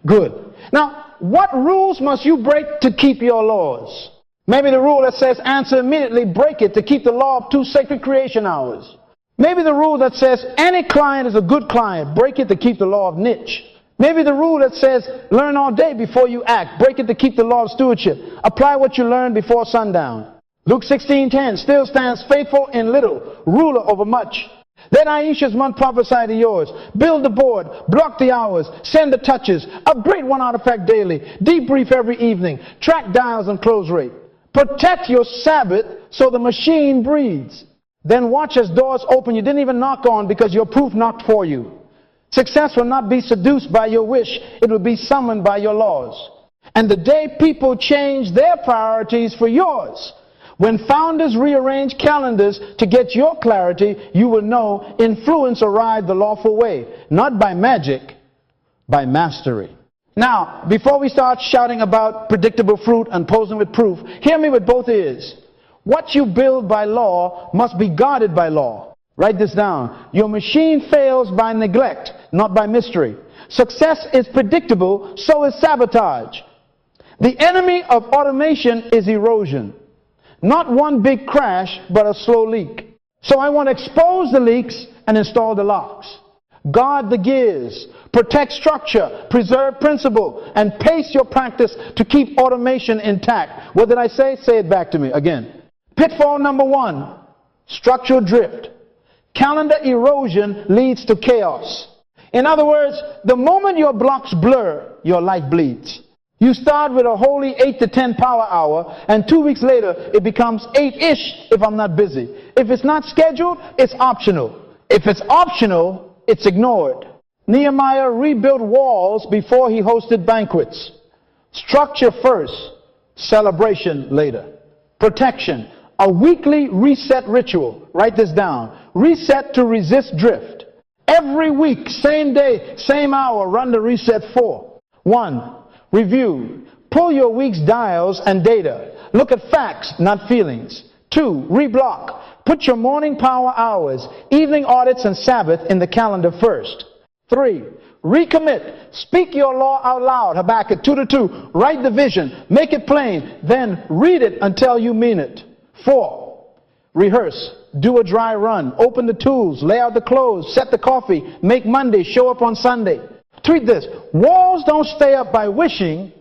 Good. Now, what rules must you break to keep your laws? Maybe the rule that says answer immediately, break it to keep the law of 2 sacred creation hours. Maybe the rule that says any client is a good client, break it to keep the law of niche. Maybe the rule that says learn all day before you act, break it to keep the law of stewardship. Apply what you learned before sundown. Luke 16:10, still stands faithful in little, ruler over much. Let Aisha's month prophesy to yours. Build the board, block the hours, send the touches, upgrade 1 artifact daily, debrief every evening, track dials and close rate. Protect your Sabbath so the machine breathes. Then watch as doors open you didn't even knock on because your proof knocked for you. Success will not be seduced by your wish. It will be summoned by your laws. And the day people change their priorities for yours, when founders rearrange calendars to get your clarity, you will know influence arrived the lawful way, not by magic, by mastery. Now, before we start shouting about predictable fruit and posing with proof, hear me with both ears. What you build by law must be guarded by law. Write this down. Your machine fails by neglect, not by mystery. Success is predictable, so is sabotage. The enemy of automation is erosion. Not one big crash, but a slow leak. So I want to expose the leaks and install the locks. Guard the gears. Protect structure. Preserve principle. And pace your practice to keep automation intact. What did I say? Say it back to me again. Pitfall number 1, structural drift. Calendar erosion leads to chaos. In other words, the moment your blocks blur, your life bleeds. You start with a holy 8 to 10 power hour, and 2 weeks later, it becomes 8-ish if I'm not busy. If it's not scheduled, it's optional. If it's optional, it's ignored. Nehemiah rebuilt walls before he hosted banquets. Structure first, celebration later. Protection, a weekly reset ritual. Write this down. Reset to resist drift. Every week, same day, same hour, run the reset 4. 1. Review. Pull your week's dials and data. Look at facts, not feelings. 2. Reblock. Put your morning power hours, evening audits, and Sabbath in the calendar first. 3. Recommit. Speak your law out loud. Habakkuk 2:2. Write the vision. Make it plain. Then read it until you mean it. 4. Rehearse. Do a dry run. Open the tools. Lay out the clothes. Set the coffee. Make Monday. Show up on Sunday. Tweet this. Walls don't stay up by wishing.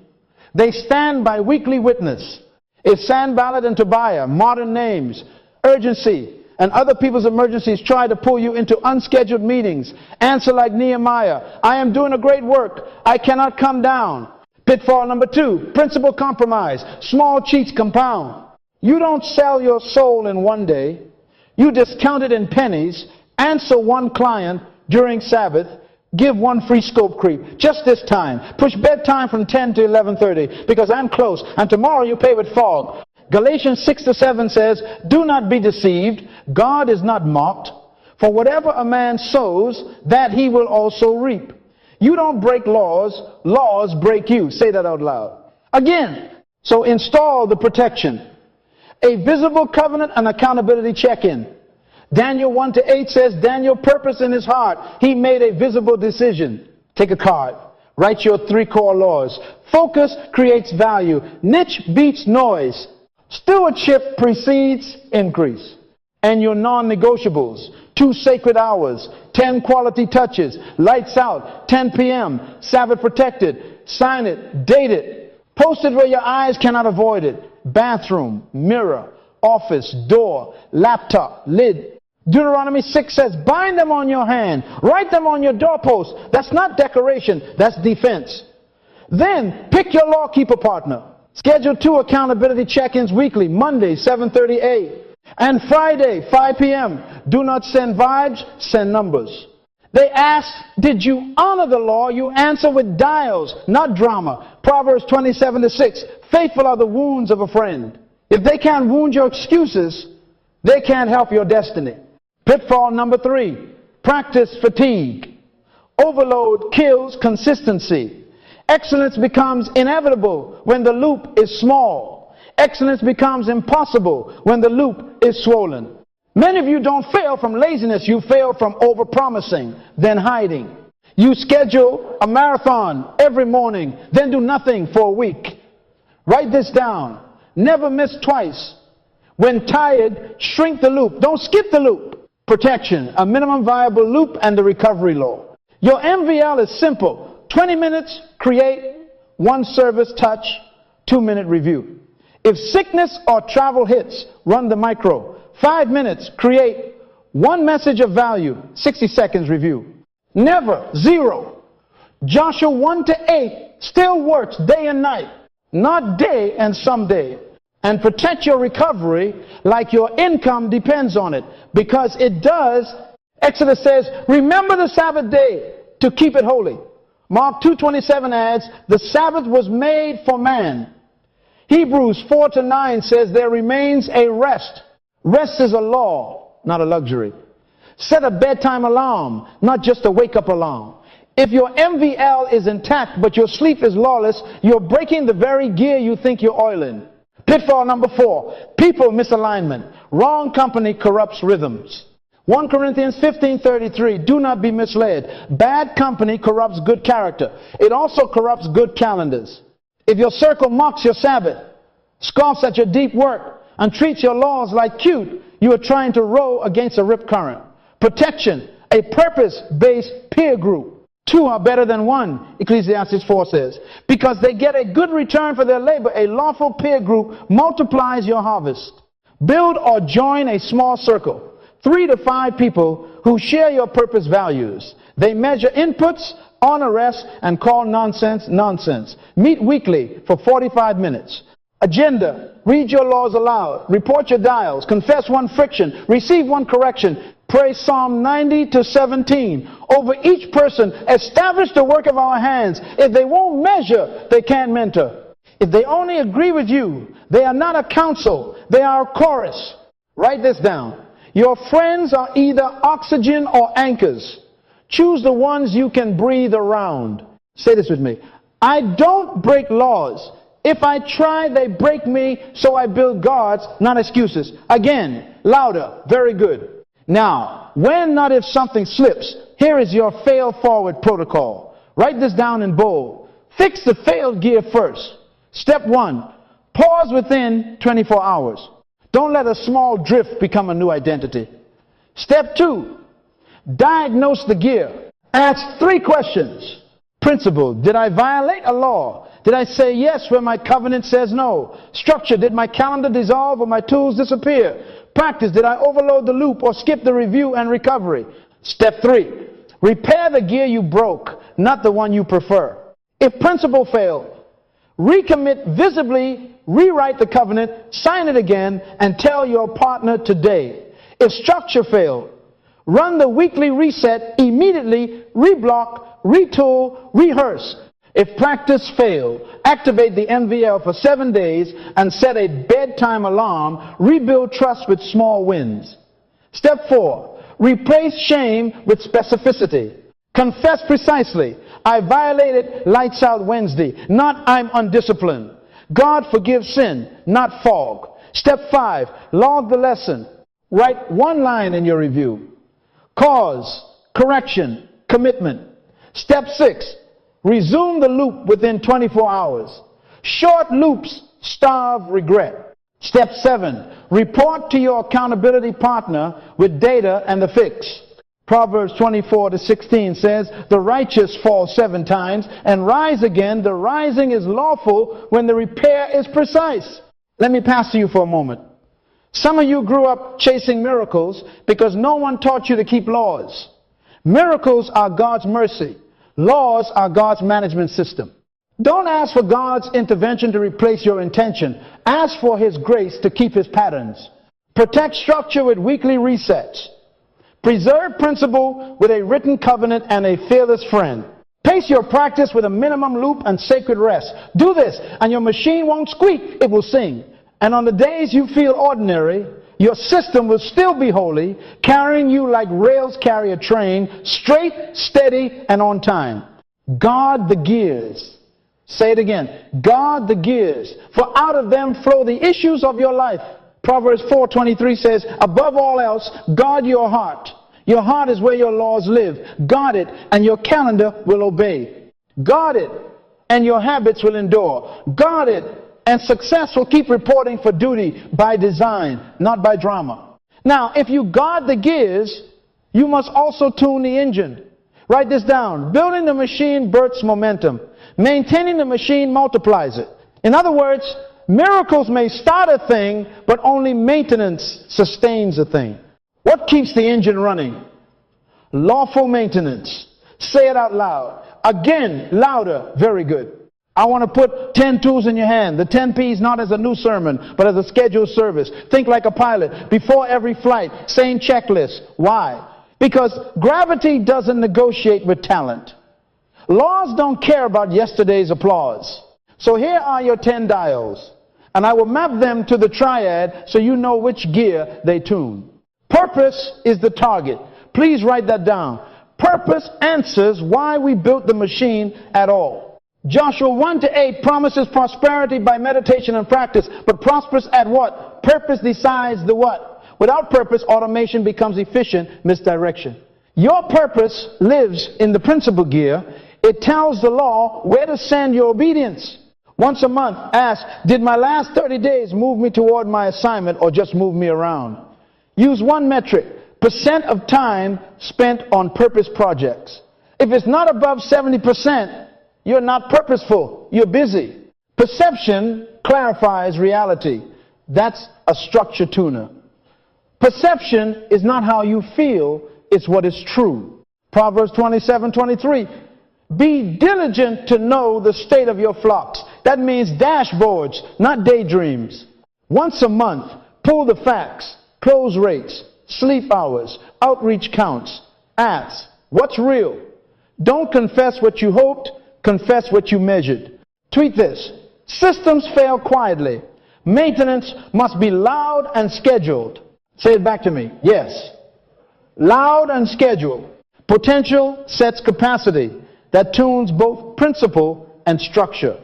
They stand by weekly witness. If Sanballat and Tobiah, modern names, urgency, and other people's emergencies try to pull you into unscheduled meetings, answer like Nehemiah, I am doing a great work. I cannot come down. Pitfall number 2, principle compromise. Small cheats compound. You don't sell your soul in one day. You discount it in pennies. Answer 1 client during Sabbath. Give 1 free scope creep. Just this time. Push bedtime from 10 to 11:30 because I'm close. And tomorrow you pay with fog. Galatians 6-7 says, do not be deceived. God is not mocked. For whatever a man sows, that he will also reap. You don't break laws. Laws break you. Say that out loud. Again. So install the protection. A visible covenant and accountability check-in. Daniel 1-8 says, Daniel purposed in his heart. He made a visible decision. Take a card. Write your 3 core laws. Focus creates value. Niche beats noise. Stewardship precedes increase. And your non-negotiables. 2 sacred hours, 10 quality touches, lights out, 10 p.m., Sabbath protected, sign it, date it, post it where your eyes cannot avoid it, bathroom, mirror, office, door, laptop, lid. Deuteronomy 6 says, bind them on your hand, write them on your doorpost. That's not decoration, that's defense. Then pick your law keeper partner. Schedule 2 accountability check-ins weekly, Monday, 7:30 a.m. and Friday, 5 p.m. Do not send vibes, send numbers. They ask, did you honor the law? You answer with dials, not drama. Proverbs 27:6. Faithful are the wounds of a friend. If they can't wound your excuses, they can't help your destiny. Pitfall number 3, practice fatigue. Overload kills consistency. Excellence becomes inevitable when the loop is small. Excellence becomes impossible when the loop is swollen. Many of you don't fail from laziness. You fail from overpromising, then hiding. You schedule a marathon every morning, then do nothing for a week. Write this down. Never miss twice. When tired, shrink the loop. Don't skip the loop. Protection, a minimum viable loop, and the recovery law. Your MVL is simple. 20 minutes, create, 1 service touch, 2-minute review. If sickness or travel hits, run the micro. 5 minutes, create, 1 message of value, 60 seconds review. Never, 0. Joshua 1-8 still works day and night, not day and someday. And protect your recovery like your income depends on it, because it does. Exodus says, remember the Sabbath day to keep it holy. Mark 2:27 adds, the Sabbath was made for man. Hebrews 4-9 says there remains a rest. Rest is a law, not a luxury. Set a bedtime alarm, not just a wake-up alarm. If your MVL is intact but your sleep is lawless, you're breaking the very gear you think you're oiling. Pitfall number 4, people misalignment. Wrong company corrupts rhythms. 1 Corinthians 15:33, do not be misled. Bad company corrupts good character. It also corrupts good calendars. If your circle mocks your Sabbath, scoffs at your deep work, and treats your laws like cute, you are trying to row against a rip current. Protection, a purpose-based peer group. 2 are better than 1, Ecclesiastes 4 says, because they get a good return for their labor. A lawful peer group multiplies your harvest. Build or join a small circle, 3 to 5 people who share your purpose values. They measure inputs, honor rest, and call nonsense nonsense. Meet weekly for 45 minutes. Agenda, read your laws aloud, report your dials, confess 1 friction, receive 1 correction, pray Psalm 90-17 over each person. Establish the work of our hands. If they won't measure, they can't mentor. If they only agree with you, they are not a council, they are a chorus. Write this down. Your friends are either oxygen or anchors. Choose the ones you can breathe around. Say this with me. I don't break laws. If I try, they break me, so I build guards, not excuses. Again, louder, very good. Now, when, not if something slips, here is your fail forward protocol. Write this down in bold. Fix the failed gear first. Step 1, pause within 24 hours. Don't let a small drift become a new identity. Step 2, diagnose the gear. Ask 3 questions. Principle, did I violate a law? Did I say yes where my covenant says no? Structure, did my calendar dissolve or my tools disappear? Practice, did I overload the loop or skip the review and recovery? Step 3, repair the gear you broke, not the one you prefer. If principle failed, recommit visibly, rewrite the covenant, sign it again, and tell your partner today. If structure failed, run the weekly reset immediately, reblock, retool, rehearse. If practice failed, activate the MVL for 7 days and set a bedtime alarm. Rebuild trust with small wins. Step 4, replace shame with specificity. Confess precisely. I violated lights out Wednesday, not I'm undisciplined. God forgives sin, not fog. Step 5, log the lesson. Write 1 line in your review. Cause, correction, commitment. Step 6, resume the loop within 24 hours. Short loops starve regret. Step 7, report to your accountability partner with data and the fix. Proverbs 24:16 says, the righteous fall 7 times and rise again. The rising is lawful when the repair is precise. Let me pass to you for a moment. Some of you grew up chasing miracles because no one taught you to keep laws. Miracles are God's mercy. Laws are God's management system. Don't ask for God's intervention to replace your intention. Ask for His grace to keep His patterns. Protect structure with weekly resets. Preserve principle with a written covenant and a fearless friend. Pace your practice with a minimum loop and sacred rest. Do this and your machine won't squeak, it will sing. And on the days you feel ordinary, your system will still be holy, carrying you like rails carry a train, straight, steady, and on time. Guard the gears. Say it again. Guard the gears, for out of them flow the issues of your life. Proverbs 4:23 says, above all else, guard your heart. Your heart is where your laws live. Guard it, and your calendar will obey. Guard it, and your habits will endure. Guard it, and success will keep reporting for duty by design, not by drama. Now, if you guard the gears, you must also tune the engine. Write this down. Building the machine births momentum. Maintaining the machine multiplies it. In other words, miracles may start a thing, but only maintenance sustains a thing. What keeps the engine running? Lawful maintenance. Say it out loud. Again, louder. Very good. I want to put 10 tools in your hand. The 10 P's not as a new sermon, but as a scheduled service. Think like a pilot. Before every flight, same checklist. Why? Because gravity doesn't negotiate with talent. Laws don't care about yesterday's applause. So here are your 10 dials, and I will map them to the triad so you know which gear they tune. Purpose is the target. Please write that down. Purpose answers why we built the machine at all. Joshua 1-8 promises prosperity by meditation and practice, but prosperous at what? Purpose decides the what. Without purpose, automation becomes efficient misdirection. Your purpose lives in the principal gear. It tells the law where to send your obedience. Once a month, ask, did my last 30 days move me toward my assignment or just move me around? Use one metric, % of time spent on purpose projects. If it's not above 70%, you're not purposeful, you're busy. Perception clarifies reality. That's a structure tuner. Perception is not how you feel, it's what is true. Proverbs 27:23. Be diligent to know the state of your flocks. That means dashboards, not daydreams. Once a month, pull the facts, close rates, sleep hours, outreach counts. Ask, what's real? Don't confess what you hoped, confess what you measured. Tweet this. Systems fail quietly. Maintenance must be loud and scheduled. Say it back to me. Yes. Loud and scheduled. Potential sets capacity that tunes both principle and structure.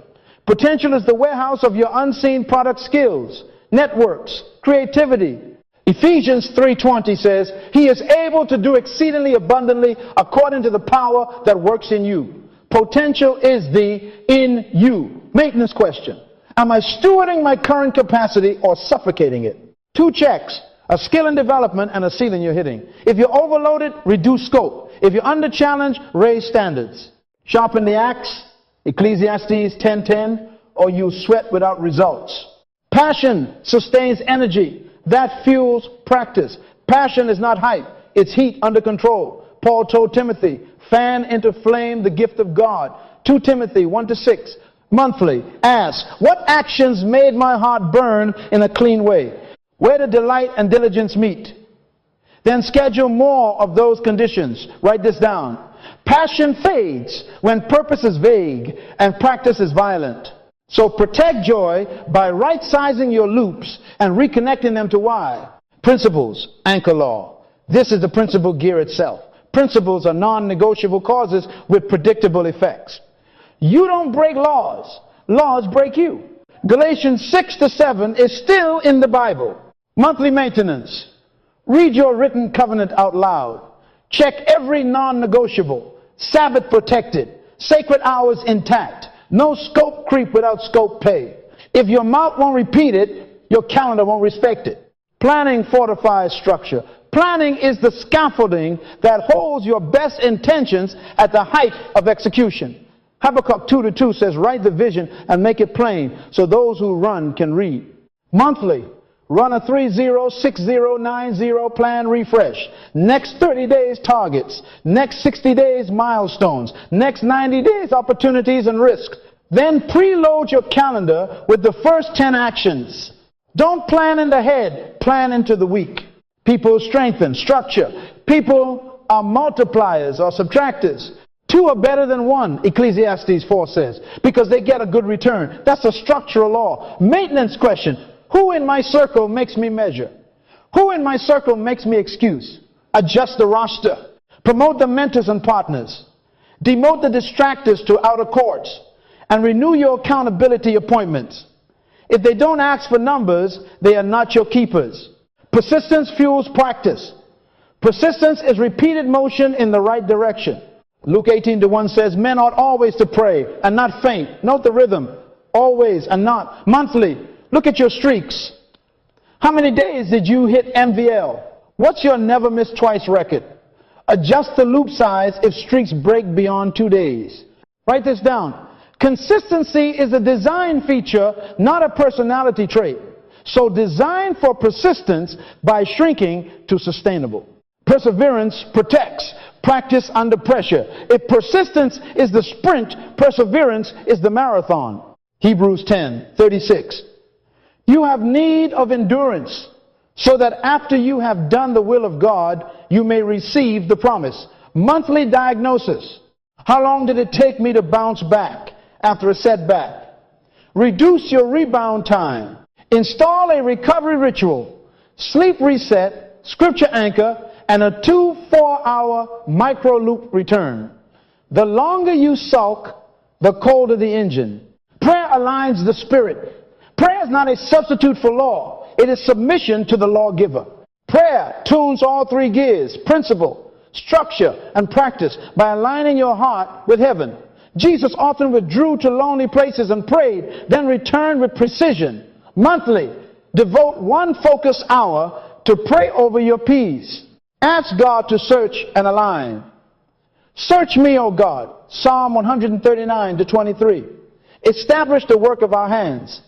Potential is the warehouse of your unseen product skills, networks, creativity. Ephesians 3:20 says, He is able to do exceedingly abundantly according to the power that works in you. Potential is the in you. Maintenance question. Am I stewarding my current capacity or suffocating it? 2 checks. A skill in development and a ceiling you're hitting. If you're overloaded, reduce scope. If you're under challenge, raise standards. Sharpen the axe, Ecclesiastes 10:10, or you sweat without results. Passion sustains energy. That fuels practice. Passion is not hype. It's heat under control. Paul told Timothy, fan into flame the gift of God. 2 Timothy 1-6. Monthly, ask, what actions made my heart burn in a clean way? Where do delight and diligence meet? Then schedule more of those conditions. Write this down. Passion fades when purpose is vague and practice is violent. So protect joy by right-sizing your loops and reconnecting them to why. Principles, anchor law. This is the principle gear itself. Principles are non-negotiable causes with predictable effects. You don't break laws. Laws break you. Galatians 6-7 is still in the Bible. Monthly maintenance. Read your written covenant out loud. Check every non-negotiable. Sabbath protected. Sacred hours intact. No scope creep without scope pay. If your mouth won't repeat it, your calendar won't respect it. Planning fortifies structure. Planning is the scaffolding that holds your best intentions at the height of execution. Habakkuk 2:2 says, write the vision and make it plain so those who run can read. Monthly, run a 30-60-90 plan refresh. Next 30 days targets. Next 60 days milestones. Next 90 days opportunities and risks. Then preload your calendar with the first 10 actions. Don't plan in the head, plan into the week. People strengthen structure. People are multipliers or subtractors. Two are better than one, Ecclesiastes 4 says, because they get a good return. That's a structural law. Maintenance question. Who in my circle makes me measure? Who in my circle makes me excuse? Adjust the roster. Promote the mentors and partners. Demote the distractors to outer courts. And renew your accountability appointments. If they don't ask for numbers, they are not your keepers. Persistence fuels practice. Persistence is repeated motion in the right direction. Luke 18:1 says, men ought always to pray and not faint. Note the rhythm. Always and not. Monthly. Look at your streaks. How many days did you hit MVL? What's your never miss twice record? Adjust the loop size if streaks break beyond 2 days. Write this down. Consistency is a design feature, not a personality trait. So design for persistence by shrinking to sustainable. Perseverance protects. Practice under pressure. If persistence is the sprint, perseverance is the marathon. Hebrews 10:36. You have need of endurance, so that after you have done the will of God, you may receive the promise. Monthly diagnosis. How long did it take me to bounce back after a setback? Reduce your rebound time. Install a recovery ritual. Sleep reset, scripture anchor, and a 2-4-hour micro loop return. The longer you sulk, the colder the engine. Prayer aligns the spirit. Prayer is not a substitute for law. It is submission to the lawgiver. Prayer tunes all three gears: principle, structure, and practice by aligning your heart with heaven. Jesus often withdrew to lonely places and prayed, then returned with precision. Monthly, devote one focused hour to pray over your peace. Ask God to search and align. Search me, O God. Psalm 139-23. Establish the work of our hands.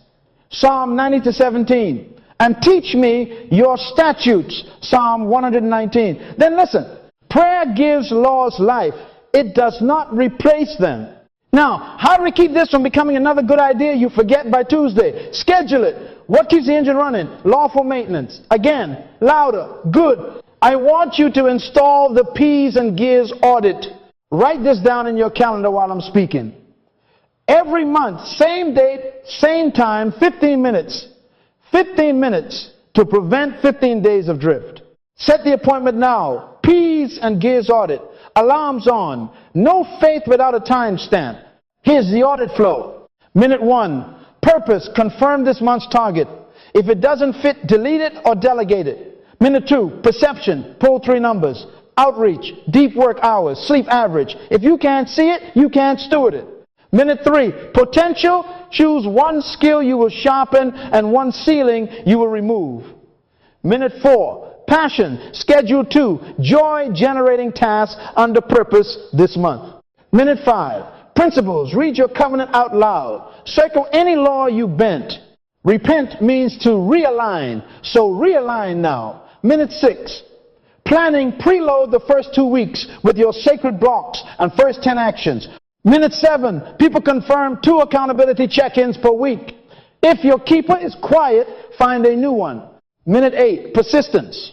Psalm 90-17. And teach me your statutes. Psalm 119. Then listen. Prayer gives laws life. It does not replace them. Now, how do we keep this from becoming another good idea you forget by Tuesday? Schedule it. What keeps the engine running? Lawful maintenance. Again, louder. Good. I want you to install the P's and gears audit. Write this down in your calendar while I'm speaking. Every month, same date, same time, 15 minutes. 15 minutes to prevent 15 days of drift. Set the appointment now. P's and gears audit. Alarms on. No faith without a timestamp. Here's the audit flow. Minute 1. Purpose. Confirm this month's target. If it doesn't fit, delete it or delegate it. Minute 2. Perception. Pull 3 numbers. Outreach. Deep work hours. Sleep average. If you can't see it, you can't steward it. Minute 3. Potential. Choose one skill you will sharpen and one ceiling you will remove. Minute 4. Passion. Schedule 2. Joy generating tasks under purpose this month. Minute 5. Principles. Read your covenant out loud. Circle any law you bent. Repent means to realign. So realign now. Minute 6. Planning. Preload the first 2 weeks with your sacred blocks and first 10 actions. Minute 7. People confirm 2 accountability check-ins per week. If your keeper is quiet, find a new one. Minute 8. Persistence.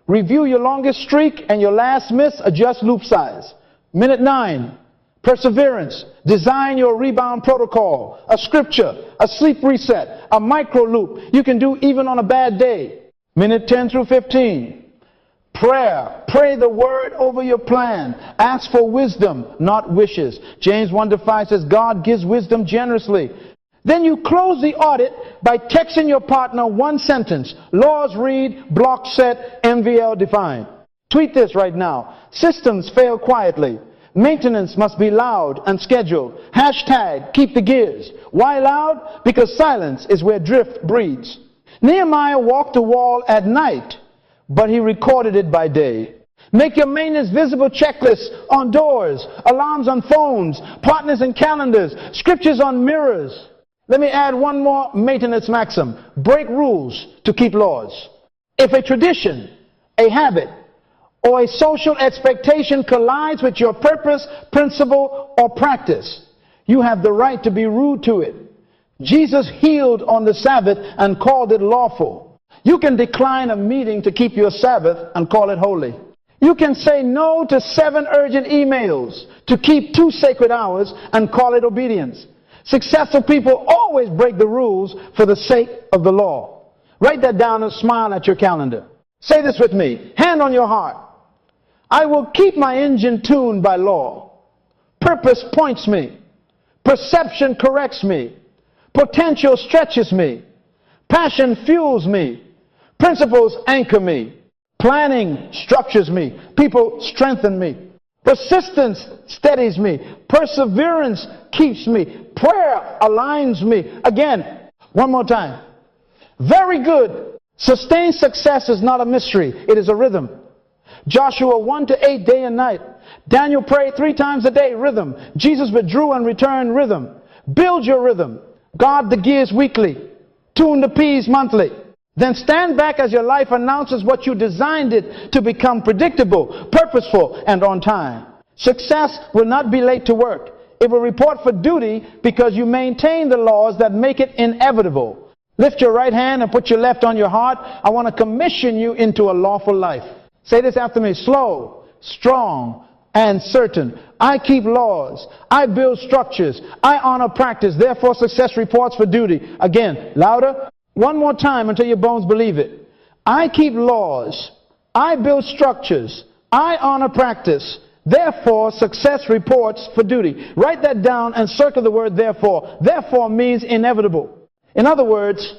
Review your longest streak and your last miss. Adjust loop size. Minute 9. Perseverance. Design your rebound protocol. A scripture. A sleep reset. A micro loop you can do even on a bad day. Minute 10 through 15. Prayer. Pray the word over your plan. Ask for wisdom, not wishes. James 1:5 says God gives wisdom generously. Then you close the audit by texting your partner one sentence. Laws read, block set, MVL defined. Tweet this right now. Systems fail quietly. Maintenance must be loud and scheduled. Hashtag keep the gears. Why loud? Because silence is where drift breeds. Nehemiah walked the wall at night, but he recorded it by day. Make your maintenance visible checklists on doors, alarms on phones, partners in calendars, scriptures on mirrors. Let me add one more maintenance maxim. Break rules to keep laws. If a tradition, a habit, or a social expectation collides with your purpose, principle, or practice, you have the right to be rude to it. Jesus healed on the Sabbath and called it lawful. You can decline a meeting to keep your Sabbath and call it holy. You can say no to 7 urgent emails to keep 2 sacred hours and call it obedience. Successful people always break the rules for the sake of the law. Write that down and smile at your calendar. Say this with me. Hand on your heart. I will keep my engine tuned by law. Purpose points me. Perception corrects me. Potential stretches me. Passion fuels me. Principles anchor me. Planning structures me. People strengthen me. Persistence steadies me. Perseverance keeps me. Prayer aligns me. Again, one more time. Very good. Sustained success is not a mystery. It is a rhythm. Joshua 1-8, day and night. Daniel prayed 3 times a day, rhythm. Jesus withdrew and returned, rhythm. Build your rhythm. Guard the gears weekly. Tune the P's monthly. Then stand back as your life announces what you designed it to become: predictable, purposeful, and on time. Success will not be late to work. It will report for duty because you maintain the laws that make it inevitable. Lift your right hand and put your left on your heart. I want to commission you into a lawful life. Say this after me. Slow, strong, and certain. I keep laws. I build structures. I honor practice. Therefore, success reports for duty. Again, louder. One more time until your bones believe it. I keep laws. I build structures. I honor practice. Therefore, success reports for duty. Write that down and circle the word therefore. Therefore means inevitable. In other words,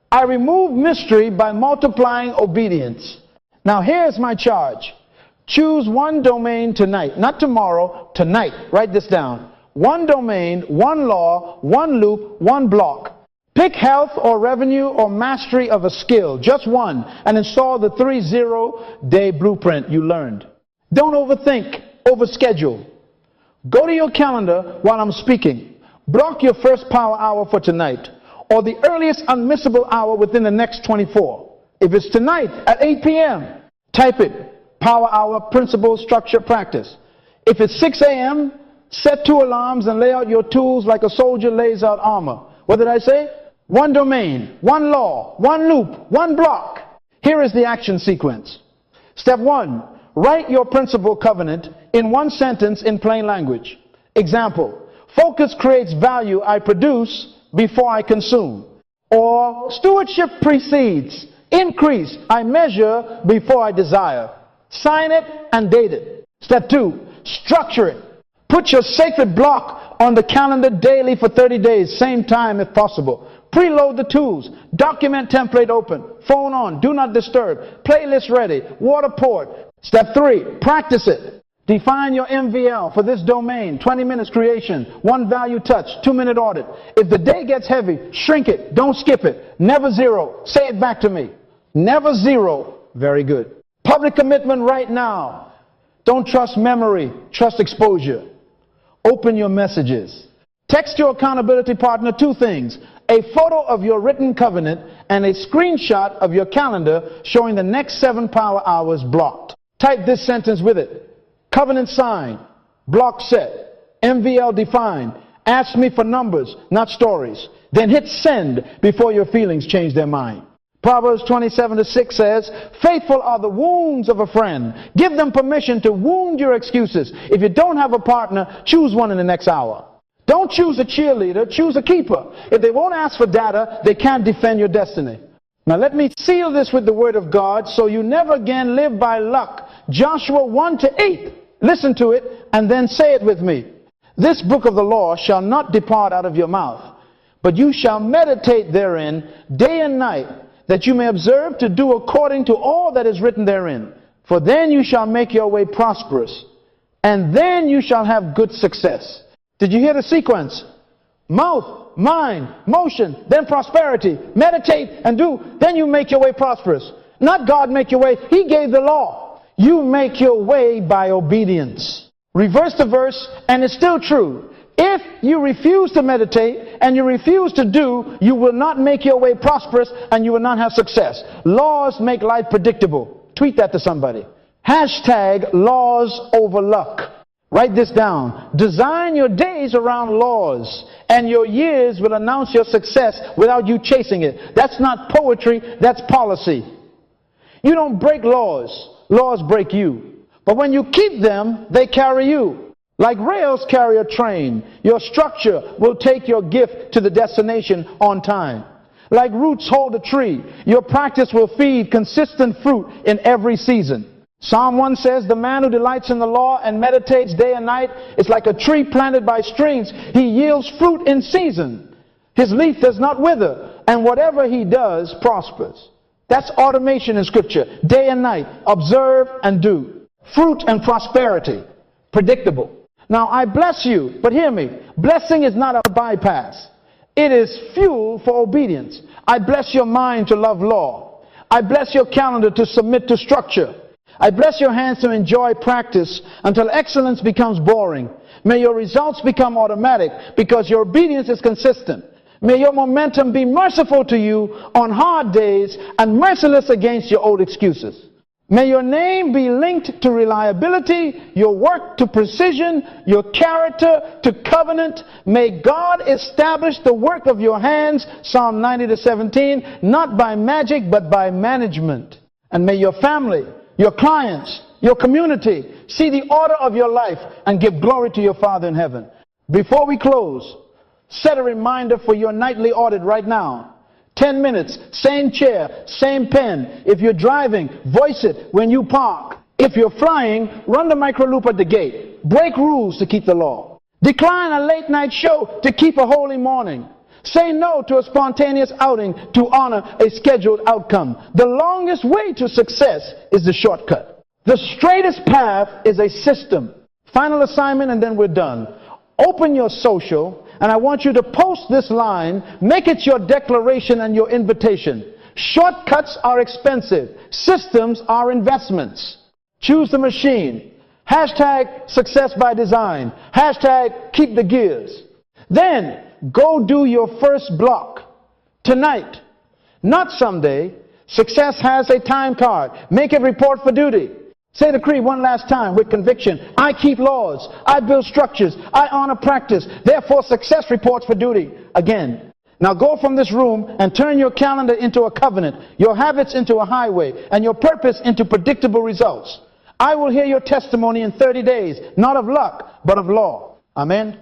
I remove mystery by multiplying obedience. Now here's my charge. Choose one domain tonight, not tomorrow, tonight. Write this down. One domain, one law, one loop, one block. Pick health or revenue or mastery of a skill, just one, and install the 30-day blueprint you learned. Don't overthink, overschedule. Go to your calendar while I'm speaking. Block your first power hour for tonight, or the earliest unmissable hour within the next 24. If it's tonight at 8 p.m., type it. Power hour, principle, structure, practice. If it's 6 a.m., set 2 alarms and lay out your tools like a soldier lays out armor. What did I say? One domain, one law, one loop, one block. Here is the action sequence. Step 1, write your principle covenant in 1 sentence in plain language. Example, focus creates value I produce before I consume. Or stewardship precedes increase I measure before I desire. Sign it and date it. Step 2, structure it. Put your sacred block on the calendar daily for 30 days, same time if possible. Preload the tools. Document template open. Phone on. Do not disturb. Playlist ready. Water poured. Step 3, practice it. Define your MVL for this domain. 20 minutes creation. 1 value touch. 2-minute audit. If the day gets heavy, shrink it. Don't skip it. Never zero. Say it back to me. Never zero. Very good. Public commitment right now. Don't trust memory. Trust exposure. Open your messages. Text your accountability partner 2 things. A photo of your written covenant and a screenshot of your calendar showing the next 7 power hours blocked. Type this sentence with it. Covenant signed. Block set. MVL defined. Ask me for numbers, not stories. Then hit send before your feelings change their mind. Proverbs 27:6 says, faithful are the wounds of a friend. Give them permission to wound your excuses. If you don't have a partner, choose one in the next hour. Don't choose a cheerleader, choose a keeper. If they won't ask for data, they can't defend your destiny. Now let me seal this with the word of God so you never again live by luck. Joshua 1-8. Listen to it and then say it with me. This book of the law shall not depart out of your mouth, but you shall meditate therein day and night, that you may observe to do according to all that is written therein. For then you shall make your way prosperous, and then you shall have good success. Did you hear the sequence? Mouth, mind, motion, then prosperity. Meditate and do. Then you make your way prosperous. Not God make your way. He gave the law. You make your way by obedience. Reverse the verse and it's still true. If you refuse to meditate and you refuse to do, you will not make your way prosperous and you will not have success. Laws make life predictable. Tweet that to somebody. Hashtag laws over luck. Write this down. Design your days around laws and your years will announce your success without you chasing it. That's not poetry, that's policy. You don't break laws. Laws break you. But when you keep them, they carry you. Like rails carry a train, your structure will take your gift to the destination on time. Like roots hold a tree, your practice will feed consistent fruit in every season. Psalm 1 says, the man who delights in the law and meditates day and night is like a tree planted by streams. He yields fruit in season. His leaf does not wither, and whatever he does prospers. That's automation in Scripture. Day and night, observe and do. Fruit and prosperity, predictable. Now, I bless you, but hear me. Blessing is not a bypass. It is fuel for obedience. I bless your mind to love law. I bless your calendar to submit to structure. I bless your hands to enjoy practice until excellence becomes boring. May your results become automatic because your obedience is consistent. May your momentum be merciful to you on hard days and merciless against your old excuses. May your name be linked to reliability, your work to precision, your character to covenant. May God establish the work of your hands, Psalm 90-17, not by magic but by management. And may your family, your clients, your community see the order of your life and give glory to your Father in heaven. Before we close, set a reminder for your nightly audit right now. 10 minutes, same chair, same pen. If you're driving, voice it when you park. If you're flying, run the microloop at the gate. Break rules to keep the law. Decline a late night show to keep a holy morning. Say no to a spontaneous outing to honor a scheduled outcome. The longest way to success is the shortcut. The straightest path is a system. Final assignment and then we're done. Open your social and I want you to post this line. Make it your declaration and your invitation. Shortcuts are expensive. Systems are investments. Choose the machine. Hashtag success by design. Hashtag keep the gears. Then go do your first block tonight, not someday. Success has a time card. Make it report for duty. Say the creed one last time with conviction. I keep laws. I build structures. I honor practice. Therefore, success reports for duty. Again. Now go from this room and turn your calendar into a covenant, your habits into a highway, and your purpose into predictable results. I will hear your testimony in 30 days, not of luck, but of law. Amen.